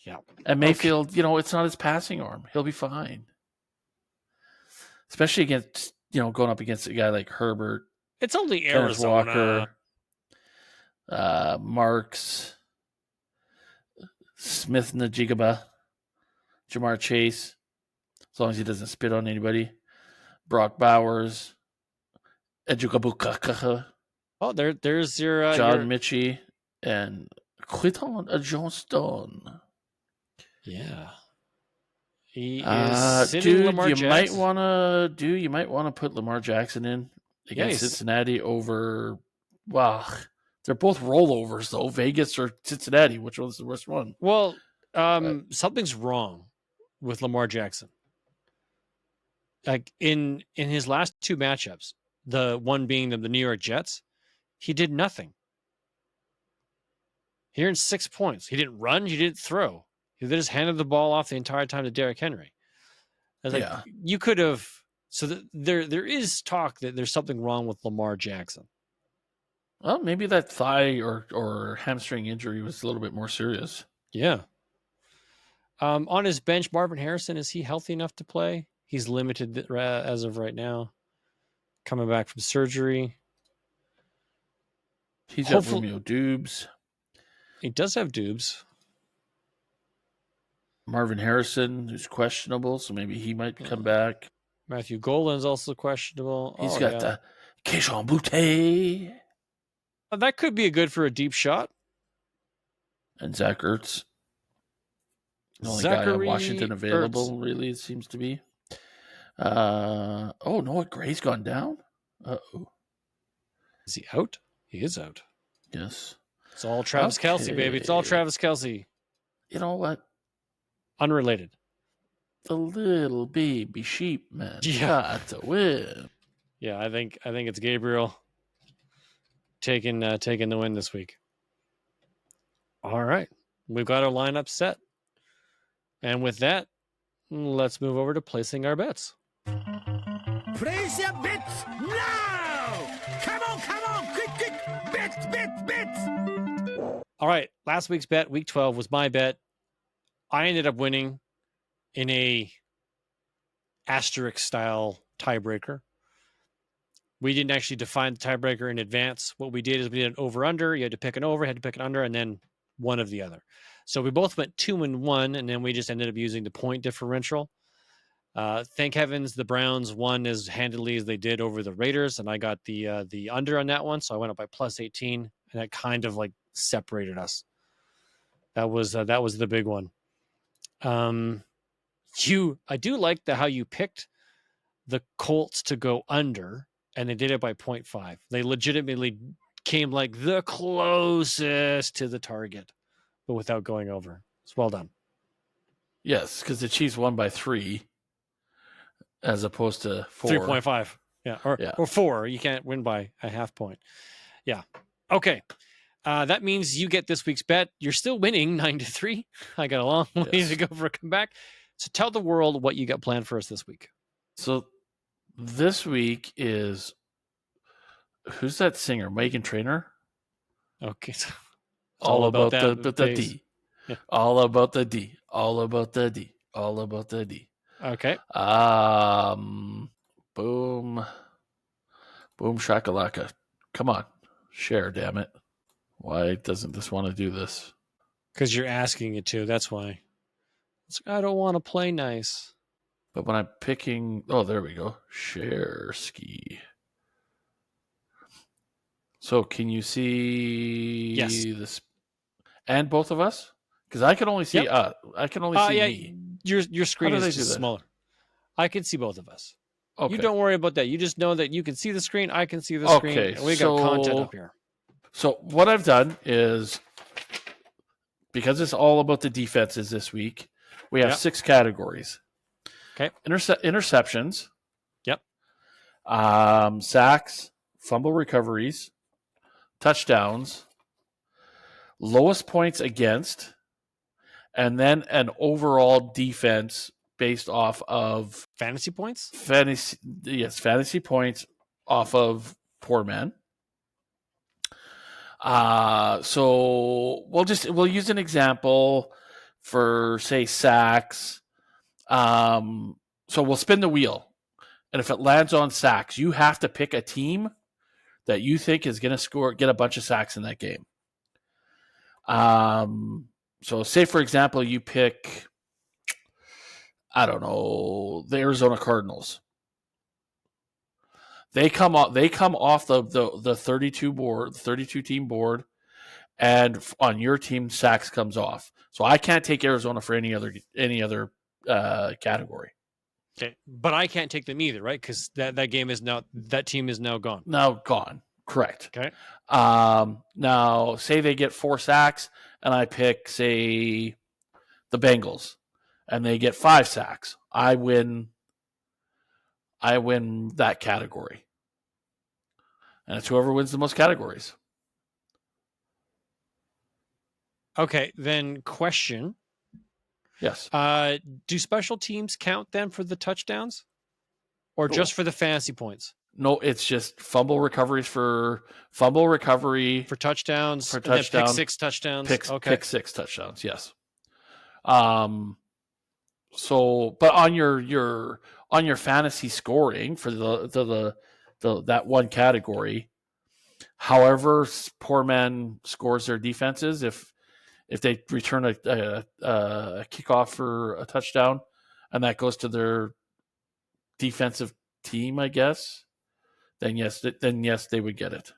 S2: Yeah,
S3: and Mayfield, it's not his passing arm. He'll be fine. Especially against, going up against a guy like Herbert.
S2: It's only Arizona.
S3: Walker, Marks, Smith Najigaba. Jamar Chase, as long as he doesn't spit on anybody. Brock Bowers, Ejukabukaka,
S2: Oh, there's your
S3: John Mitchie, and Quinton Johnston.
S2: Yeah. He is sitting
S3: dude,
S2: Lamar
S3: you
S2: Jackson.
S3: might want to put Lamar Jackson in against
S2: Yes.
S3: Cincinnati over. Wow, they're both rollovers though. Vegas or Cincinnati, which one's the worst one?
S2: Well, something's wrong with Lamar Jackson. Like in his last two matchups, the one being the New York Jets, he did nothing. He earned 6 points. He didn't run. He didn't throw. He just handed the ball off the entire time to Derrick Henry. I was like, you could have. So there is talk that there's something wrong with Lamar Jackson.
S3: Well, maybe that thigh or hamstring injury was a little bit more serious.
S2: Yeah. On his bench, Marvin Harrison, is he healthy enough to play? He's limited as of right now. Coming back from surgery.
S3: He's got Romeo Dubes.
S2: He does have Dubes.
S3: Marvin Harrison, who's questionable, so maybe he might come back.
S2: Matthew Golden's also questionable.
S3: He's got the Keishon Butte.
S2: That could be good for a deep shot.
S3: And Zach Ertz. The only guy on Washington available, really, it seems to be. Noah Gray's gone down? Uh-oh.
S2: Is he out? He is out.
S3: Yes.
S2: It's all Travis Kelce, baby. It's all Travis Kelce.
S3: You know what?
S2: Unrelated.
S3: The little baby sheep man got to win.
S2: Yeah, I think it's Gabriel taking the win this week. All right. We've got our lineup set. And with that, let's move over to placing our bets.
S1: Place your bets now! Come on! Quick! Bets!
S2: All right. Last week's bet, week 12, was my bet. I ended up winning in a asterisk style tiebreaker. We didn't actually define the tiebreaker in advance. What we did is we did an over-under. You had to pick an over, had to pick an under, and then one of the other. So we both went 2-1, and then we just ended up using the point differential. Thank heavens the Browns won as handily as they did over the Raiders, and I got the under on that one, so I went up by plus 18, and that kind of like separated us. That was the big one. I do like how you picked the Colts to go under, and they did it by 0.5. They legitimately came like the closest to the target, but without going over. It's well done.
S3: Yes, because the Chiefs won by 3 as opposed to 4.
S2: 3.5. Or 4. You can't win by a half point. Yeah. Okay. That means you get this week's bet. You're still winning 9-3. I got a long way to go for a comeback. So tell the world what you got planned for us this week.
S3: So this week is, who's that singer? Megan Trainor?
S2: Okay. So
S3: all about the D.
S2: Yeah.
S3: All about the D. All about the D. All about the D.
S2: Okay.
S3: Boom shakalaka. Come on. Share, damn it. Why doesn't this want to do this?
S2: Because you're asking it to. That's why. I don't want to play nice.
S3: But when I'm picking... Oh, there we go. Share ski. So can you see this? And both of us? Because I can only see I can only see me.
S2: Your screen is just smaller. I can see both of us. Okay. You don't worry about that. You just know that you can see the screen. I can see the screen. And we got content up here.
S3: So what I've done is, because it's all about the defenses this week, we have 6 categories.
S2: Okay.
S3: Interceptions.
S2: Yep.
S3: Sacks, fumble recoveries, touchdowns, lowest points against, and then an overall defense based off of
S2: fantasy points.
S3: Fantasy points off of poor man. So we'll use an example for, say, sacks. So we'll spin the wheel, and if it lands on sacks, you have to pick a team that you think is going to get a bunch of sacks in that game. So say, for example, you pick I don't know, the Arizona Cardinals. They come off the 32 team board, and on your team, sacks comes off. So I can't take Arizona for any other category.
S2: Okay, but I can't take them either, right? Because that team is now gone.
S3: Now gone. Correct.
S2: Okay.
S3: Now, say they get 4 sacks, and I pick, say, the Bengals, and they get 5 sacks. I win that category. And it's whoever wins the most categories.
S2: Okay, then question.
S3: Yes.
S2: Do special teams count then for the touchdowns? Or just for the fantasy points?
S3: No, it's just fumble recovery,
S2: for touchdowns,
S3: For touchdown,
S2: pick 6 touchdowns.
S3: Pick 6 touchdowns, yes. So, but on your fantasy scoring for the that one category, however poor man scores their defenses, if they return a kickoff for a touchdown, and that goes to their defensive team, I guess, then yes, they would get it.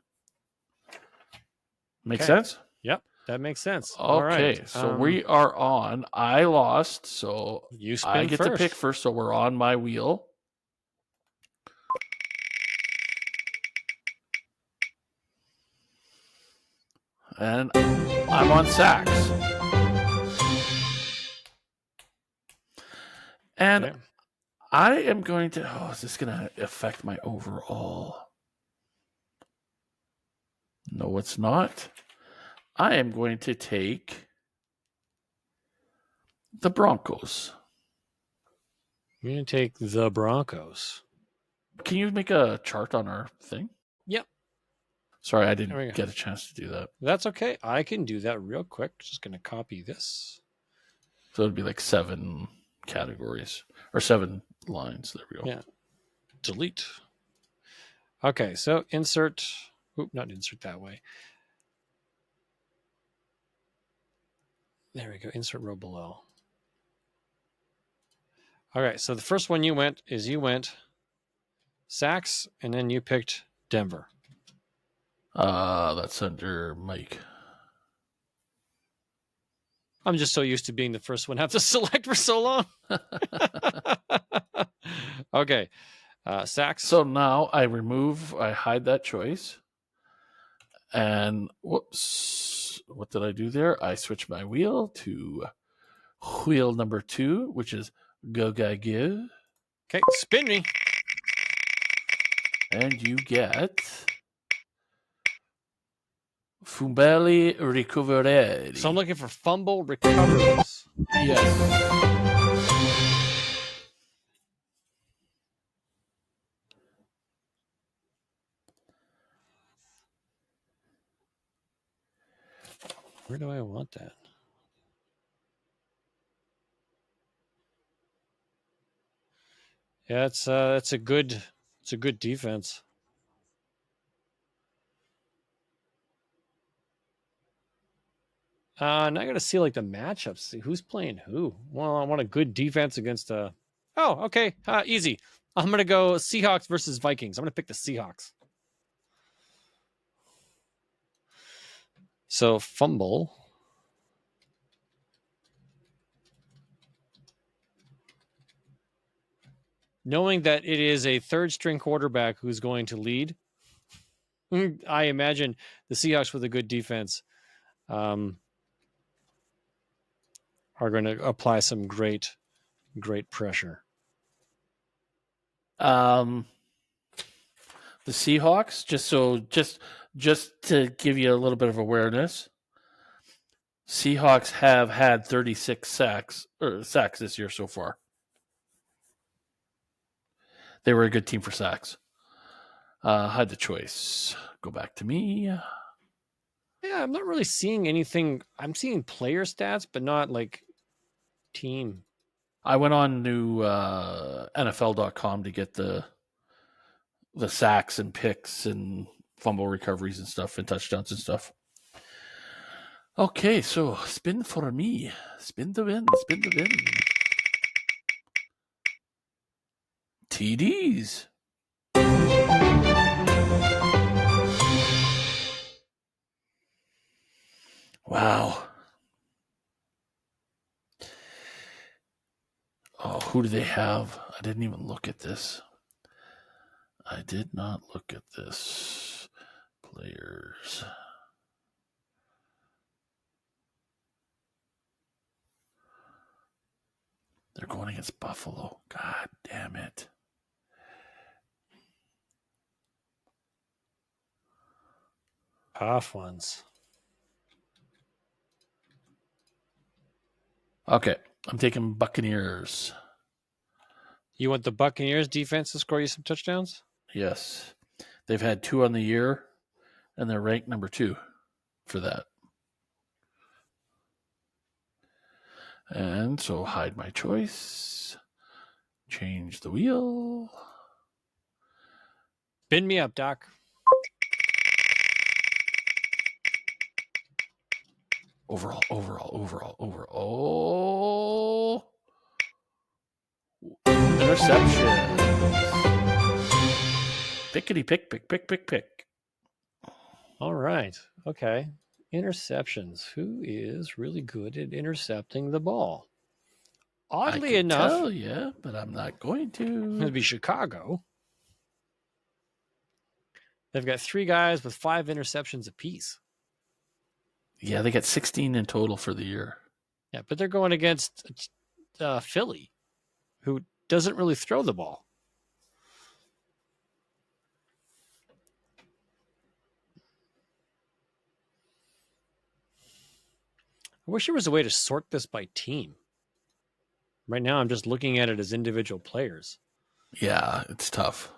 S3: Make sense?
S2: Yep, that makes sense.
S3: Okay,
S2: all right.
S3: So we are on. I lost, so
S2: you spin
S3: I get
S2: first.
S3: to pick first. So we're on my wheel. And I'm on sacks. And
S2: Okay.
S3: I am going to... Oh, is this going to affect my overall? No, it's not. I am going to take the Broncos.
S2: You're going to take the Broncos.
S3: Can you make a chart on our thing?
S2: Yep.
S3: Sorry, I
S2: There we
S3: didn't
S2: go.
S3: get a chance to do that.
S2: That's okay. I can do that real quick. Just going to copy this.
S3: So it'd be like 7 categories or 7 lines. There we go.
S2: Yeah. Delete. Okay, so insert. Not insert that way. There we go. Insert row below. All right, so the first one you went sacks, and then you picked Denver.
S3: That's under Mike.
S2: I'm just so used to being the first one I have to select for so long. Okay, sacks.
S3: So now I hide that choice. And whoops, what did I do there? I switched my wheel to wheel number 2, which is go, go, go.
S2: Okay, spin me.
S3: And you get Fumbelli Recovery.
S2: So I'm looking for fumble recoveries.
S3: Yes.
S2: Where do I want that? Yeah, it's a good defense. And I got to see like the matchups. See who's playing who. Well, I want a good defense against a. Oh, okay, easy. I'm gonna go Seahawks versus Vikings. I'm gonna pick the Seahawks. So fumble. Knowing that it is a third string quarterback who's going to lead, I imagine the Seahawks with a good defense are going to apply some great pressure.
S3: The Seahawks, just to give you a little bit of awareness, Seahawks have had 36 sacks this year so far. They were a good team for sacks. Had the choice. Go back to me.
S2: Yeah, I'm not really seeing anything. I'm seeing player stats, but not like team.
S3: I went on to NFL.com to get the sacks and picks and fumble recoveries and stuff and touchdowns and stuff. Okay, so spin for me. Spin the win. Spin the win. TDs. Wow. Oh, who do they have? I didn't even look at this. I did not look at this. Players. They're going against Buffalo. God damn it.
S2: Tough ones.
S3: Okay, I'm taking Buccaneers.
S2: You want the Buccaneers defense to score you some touchdowns?
S3: Yes. They've had 2 on the year, and they're ranked number 2 for that. And so hide my choice. Change the wheel.
S2: Spin me up, Doc.
S3: Overall. Interception. Pickety pick.
S2: All right. Okay. Interceptions. Who is really good at intercepting the ball? Oddly enough,
S3: tell you, but I'm not going to.
S2: it'd be Chicago. They've got 3 guys with 5 interceptions apiece.
S3: Yeah, they got 16 in total for the year.
S2: Yeah, but they're going against Philly, who doesn't really throw the ball. I wish there was a way to sort this by team. Right now, I'm just looking at it as individual players.
S3: Yeah, it's tough.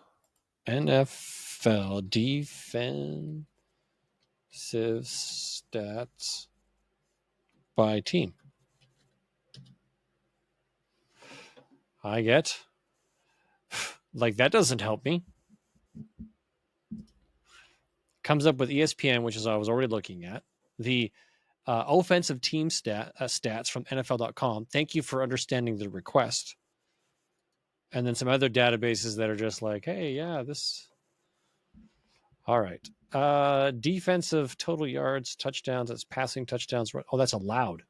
S2: NFL defensive stats by team. I get. Like, that doesn't help me. Comes up with ESPN, which is I was already looking at. The offensive team stats from NFL.com. Thank you for understanding the request. And then some other databases that are just like, hey, yeah, this. All right. Defensive total yards, touchdowns. That's passing touchdowns. Oh, that's allowed.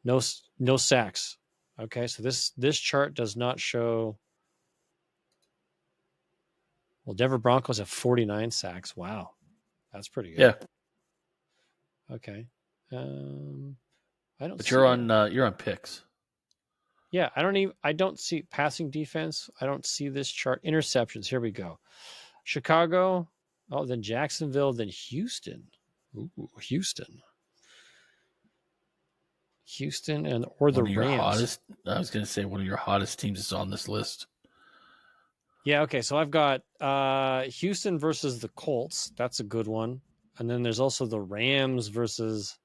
S2: No sacks. Okay, so this chart does not show. Well, Denver Broncos have 49 sacks. Wow, that's pretty good.
S3: Yeah.
S2: Okay. I don't.
S3: But you're on picks.
S2: Yeah, I don't see passing defense. I don't see this chart. Interceptions. Here we go. Chicago. Oh, then Jacksonville. Then Houston. Ooh, Houston. Or the Rams.
S3: I was going to say one of your hottest teams is on this list.
S2: Yeah. Okay. So I've got Houston versus the Colts. That's a good one. And then there's also the Rams versus.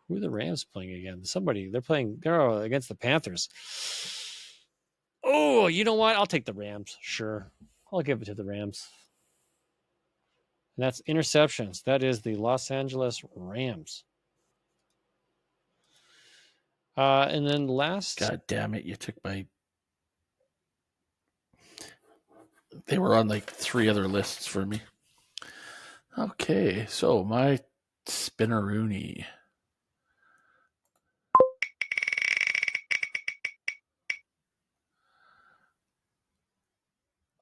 S2: Who are the Rams playing again? They're against the Panthers. Oh, you know what? I'll take the Rams. Sure. I'll give it to the Rams. And that's interceptions. That is the Los Angeles Rams. And then last.
S3: God damn it. You took my. They were on like 3 other lists for me. Okay. So my Spinneroonie.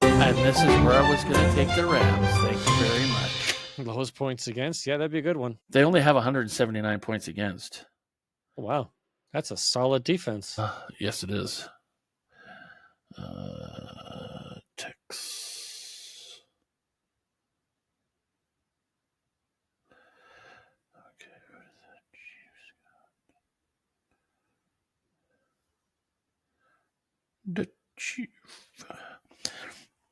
S3: And this is where I was going to take the Rams. Thank you very much.
S2: Lowest points against. Yeah, that'd be a good one.
S3: They only have 179 points against.
S2: Wow. That's a solid defense.
S3: Yes, it is. Tex. Okay, what is that? The Chief.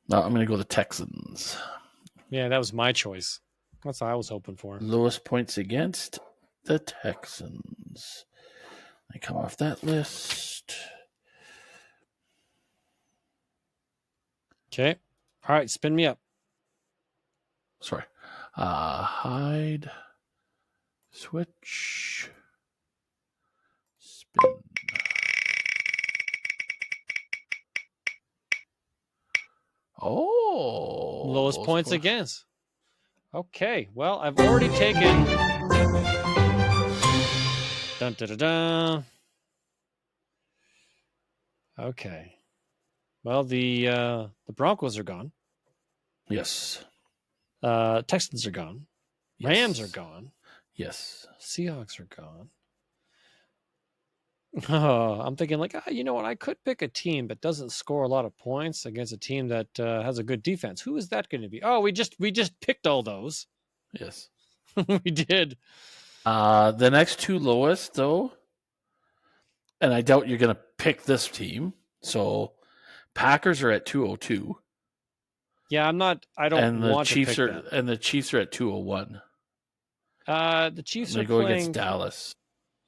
S3: No, I'm going to go the Texans.
S2: Yeah, that was my choice. That's what I was hoping for.
S3: Lowest points against the Texans. They come off that list.
S2: Okay. All right, spin me up.
S3: Sorry. Hide. Switch. Spin.
S2: lowest points against. Okay, well, I've already taken. Dun, dun, dun, dun. Okay. Well, the Broncos are gone.
S3: Yes.
S2: Texans are gone.
S3: Yes.
S2: Rams are gone.
S3: Yes.
S2: Seahawks are gone. Oh, I'm thinking like, you know what? I could pick a team that doesn't score a lot of points against a team that has a good defense. Who is that going to be? Oh, we just picked all those.
S3: Yes.
S2: We did.
S3: The next two lowest, though, and I doubt you're going to pick this team. So Packers are at 202.
S2: Yeah, I'm not. I don't
S3: And the
S2: want
S3: Chiefs
S2: to pick
S3: are
S2: that.
S3: and the Chiefs are at 201.
S2: The Chiefs
S3: They
S2: are
S3: go
S2: playing
S3: against Dallas.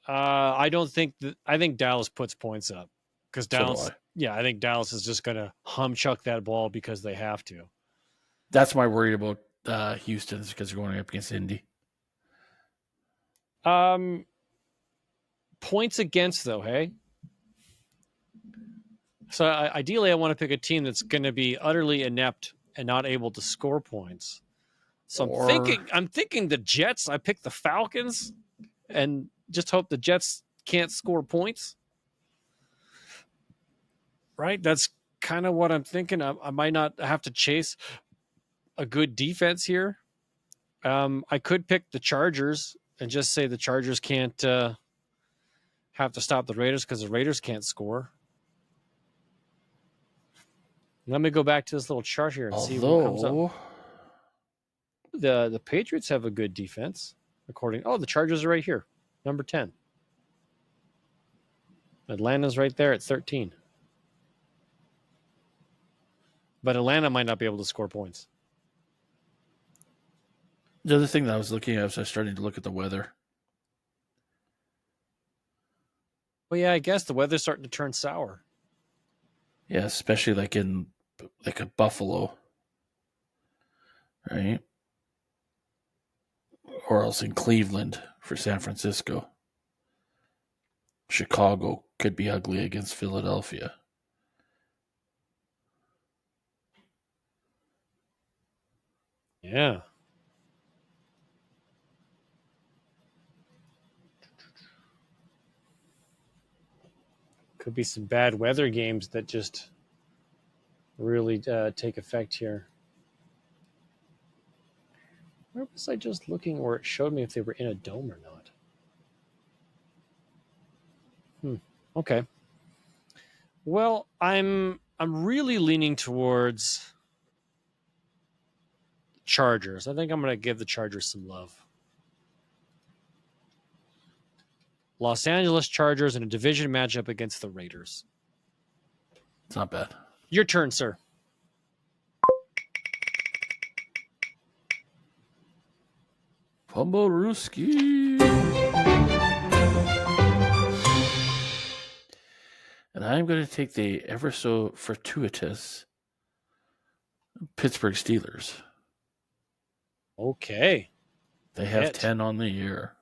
S2: I don't think that. I think Dallas puts points up because
S3: So do
S2: Dallas.
S3: I.
S2: Yeah, I think Dallas is just going to chuck that ball because they have to.
S3: That's my worry about Houston, is because they're going up against Indy.
S2: Points against though, hey. So ideally, I want to pick a team that's going to be utterly inept and not able to score points. So I'm thinking the Jets. I picked the Falcons, and just hope the Jets can't score points. Right? That's kind of what I'm thinking. I might not have to chase a good defense here. I could pick the Chargers and just say the Chargers can't have to stop the Raiders because the Raiders can't score. Let me go back to this little chart here and see what comes up. The Patriots have a good defense, according. Oh, the Chargers are right here, number 10. Atlanta's right there at 13. But Atlanta might not be able to score points.
S3: The other thing that I was looking at was I was starting to look at the weather.
S2: Well, yeah, I guess the weather's starting to turn sour.
S3: Yeah, especially like in a Buffalo, right? Or else in Cleveland for San Francisco. Chicago could be ugly against Philadelphia.
S2: Yeah. Could be some bad weather games that just really take effect here. Where was I just looking where it showed me if they were in a dome or not? Okay. Well, I'm really leaning towards Chargers. I think I'm going to give the Chargers some love. Los Angeles Chargers in a division matchup against the Raiders.
S3: It's not bad.
S2: Your turn, sir.
S3: Pomborowski. And I'm going to take the ever so fortuitous Pittsburgh Steelers.
S2: Okay.
S3: They have 10 on the year.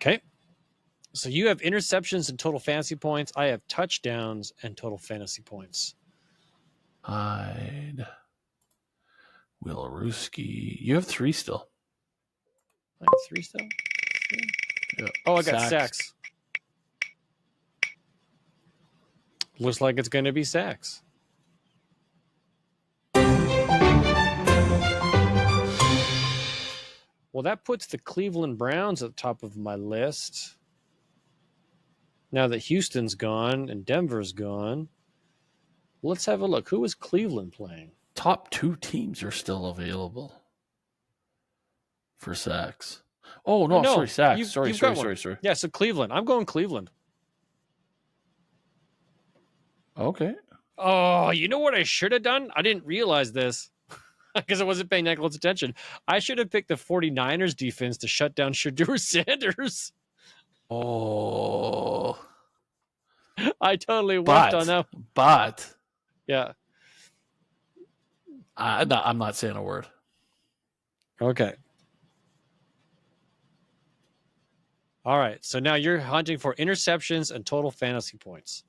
S2: Okay. So you have interceptions and total fantasy points. I have touchdowns and total fantasy points.
S3: Hyde. Willarooski. You have 3 still.
S2: I have 3 still? 3?
S3: Yeah.
S2: Oh, I got sacks. Looks like it's going to be sacks. Well, that puts the Cleveland Browns at the top of my list. Now that Houston's gone and Denver's gone, let's have a look. Who is Cleveland playing?
S3: Top 2 teams are still available for sacks. Oh, no, sorry, sacks. Sorry.
S2: Yeah, so Cleveland. I'm going Cleveland.
S3: Okay.
S2: Oh, you know what I should have done? I didn't realize this because I wasn't paying that close attention. I should have picked the 49ers defense to shut down Shadur Sanders.
S3: Oh.
S2: I totally whiffed on that.
S3: But.
S2: Yeah.
S3: No, I'm not saying a word.
S2: Okay. All right. So now you're hunting for interceptions and total fantasy points.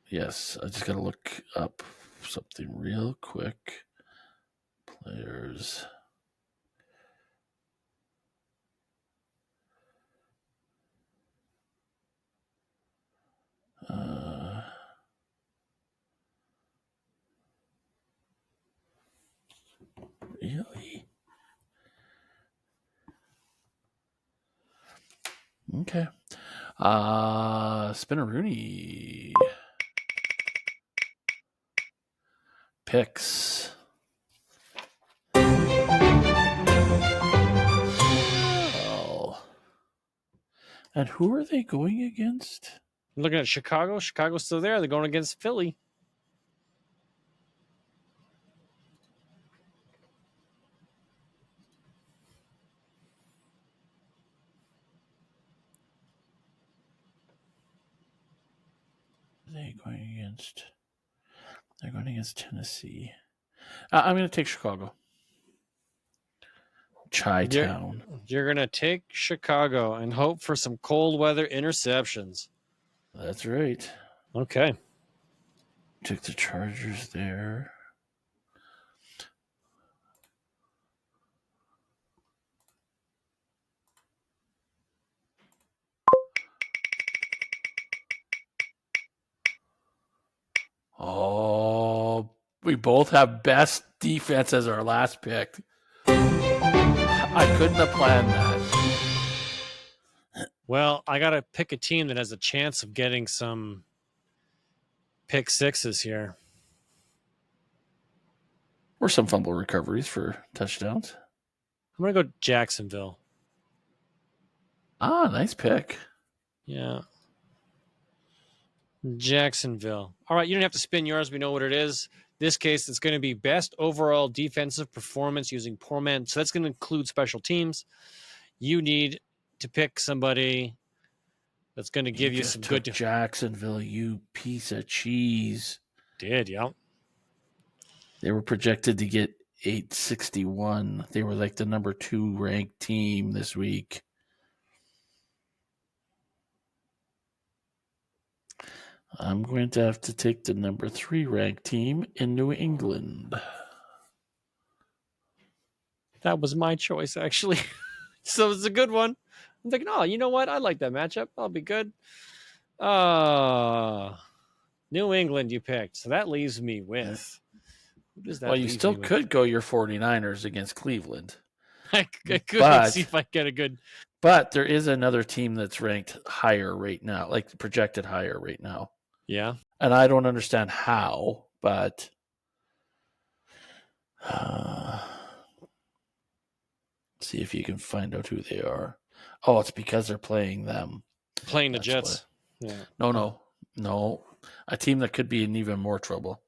S3: Yes. I just got to look up something real quick. Players. Really? Okay. Spinaroonie. Picks. Oh. And who are they going against?
S2: I'm looking at Chicago. Chicago's still there. They're going against Philly.
S3: They're going against Tennessee. I'm going to take Chicago. Chi-town.
S2: You're going to take Chicago and hope for some cold weather interceptions.
S3: That's right.
S2: Okay.
S3: Took the Chargers there. Oh, we both have best defense as our last pick. I couldn't have planned that.
S2: Well, I got to pick a team that has a chance of getting some pick sixes here.
S3: Or some fumble recoveries for touchdowns.
S2: I'm going to go Jacksonville.
S3: Nice pick.
S2: Yeah. Jacksonville. All right, you don't have to spin yours. We know what it is. This case, it's going to be best overall defensive performance using poor man. So that's going to include special teams. You need to pick somebody that's going to give you some good.
S3: Jacksonville, you piece of cheese.
S2: Did, yeah.
S3: They were projected to get 861. They were like the number 2 ranked team this week. I'm going to have to take the number 3 ranked team in New England.
S2: That was my choice, actually. So it's a good one. I'm thinking, oh, you know what? I like that matchup. That'll be good. New England you picked. So that leaves me with. Who does that?
S3: Well, you still could go your 49ers against Cleveland.
S2: I could see if I get a good.
S3: But there is another team that's ranked higher right now, like projected higher right now.
S2: Yeah.
S3: And I don't understand how, but see if you can find out who they are. Oh, it's because they're playing them.
S2: Playing the Jets.
S3: Yeah. No. A team that could be in even more trouble.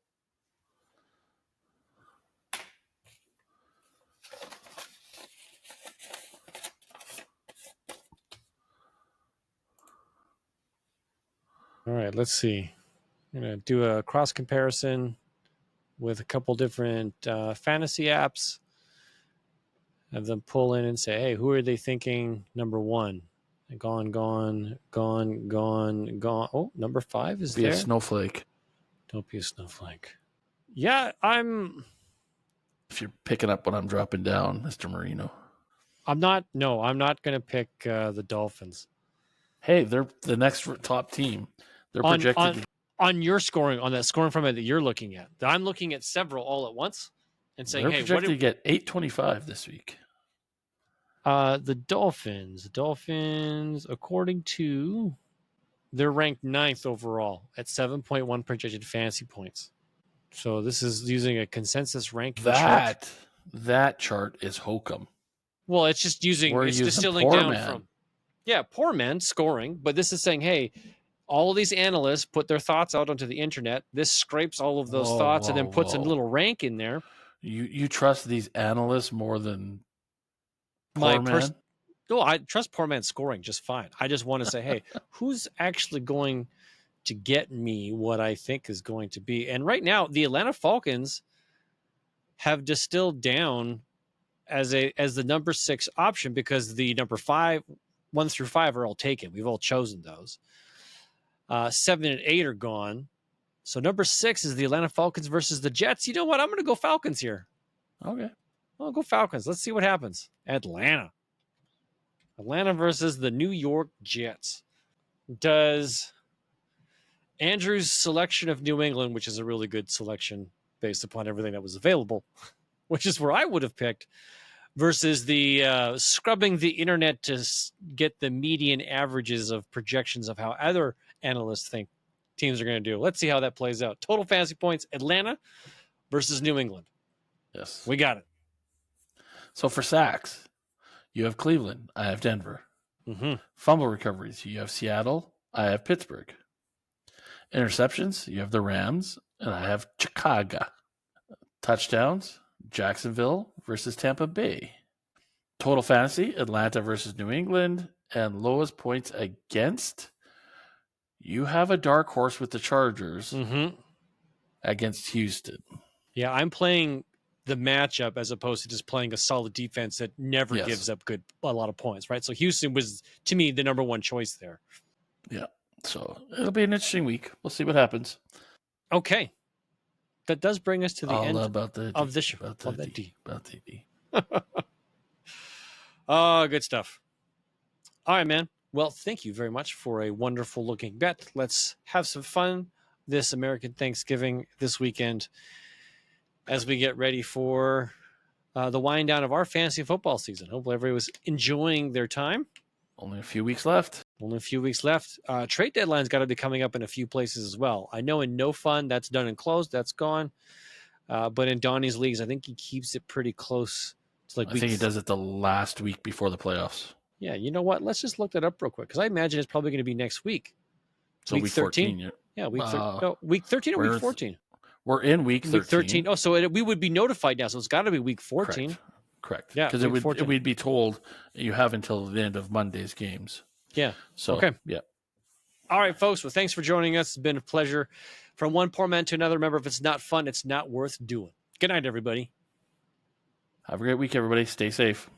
S2: All right, let's see. I'm going to do a cross comparison with a couple different fantasy apps. Have them pull in and say, hey, who are they thinking number 1? Gone. Oh, number 5 is there.
S3: Be a snowflake.
S2: Don't be a snowflake. Yeah,
S3: If you're picking up what I'm dropping down, Mr. Marino.
S2: I'm not going to pick the Dolphins.
S3: Hey, they're the next top team. They're projected
S2: on your scoring, on that scoring format that you're looking at. I'm looking at several all at once and saying,
S3: they're projected to get 825 this week.
S2: The Dolphins, according to, they're ranked 9th overall at 7.1 projected fantasy points. So this is using a consensus rank.
S3: That chart is hokum.
S2: Well, it's just it's distilling down from. Yeah, poor man scoring, but this is saying, hey, all of these analysts put their thoughts out onto the internet. This scrapes all of those thoughts and then puts a little rank in there.
S3: You trust these analysts more than poor man?
S2: No, I trust poor man scoring just fine. I just want to say, hey, who's actually going to get me what I think is going to be? And right now, the Atlanta Falcons have distilled down as the number 6 option because the number 5, 1 through 5 are all taken. We've all chosen those. 7 and 8 are gone. So number 6 is the Atlanta Falcons versus the Jets. You know what? I'm going to go Falcons here.
S3: Okay.
S2: I'll go Falcons. Let's see what happens. Atlanta versus the New York Jets. Does Andrew's selection of New England, which is a really good selection based upon everything that was available, which is where I would have picked, versus the scrubbing the internet to get the median averages of projections of how other analysts think teams are going to do. Let's see how that plays out. Total fantasy points, Atlanta versus New England.
S3: Yes.
S2: We got it.
S3: So for sacks, you have Cleveland. I have Denver.
S2: Mm-hmm.
S3: Fumble recoveries, you have Seattle. I have Pittsburgh. Interceptions, you have the Rams, and I have Chicago. Touchdowns, Jacksonville versus Tampa Bay. Total fantasy, Atlanta versus New England. And lowest points against, you have a dark horse with the Chargers against Houston.
S2: Yeah, I'm playing the matchup as opposed to just playing a solid defense that never
S3: Yes.
S2: gives up a lot of points, right? So Houston was, to me, the number one choice there.
S3: Yeah. So it'll be an interesting week. We'll see what happens.
S2: Okay. That does bring us to the end of this show.
S3: About the D.
S2: Oh, good stuff. All right, man. Well, thank you very much for a wonderful looking bet. Let's have some fun this American Thanksgiving this weekend as we get ready for the wind down of our fantasy football season. Hopefully everybody was enjoying their time.
S3: Only a few weeks left.
S2: Trade deadline's got to be coming up in a few places as well. I know in No Fun, that's done and closed. That's gone. But in Donnie's leagues, I think he keeps it pretty close. It's like
S3: I think he does it the last week before the playoffs.
S2: Yeah, you know what? Let's just look that up real quick because I imagine it's probably going to be next week.
S3: So week 13.
S2: Yeah, week 13 or week 14?
S3: We're in week 13.
S2: Week 13. Oh, so we would be notified now. So it's got to be week 14.
S3: Correct.
S2: Yeah,
S3: because we'd be told you have until the end of Monday's games.
S2: Yeah.
S3: So,
S2: okay.
S3: Yeah.
S2: All right, folks. Well, thanks for joining us. It's been a pleasure. From one poor man to another, remember, if it's not fun, it's not worth doing. Good night, everybody.
S3: Have a great week, everybody. Stay safe.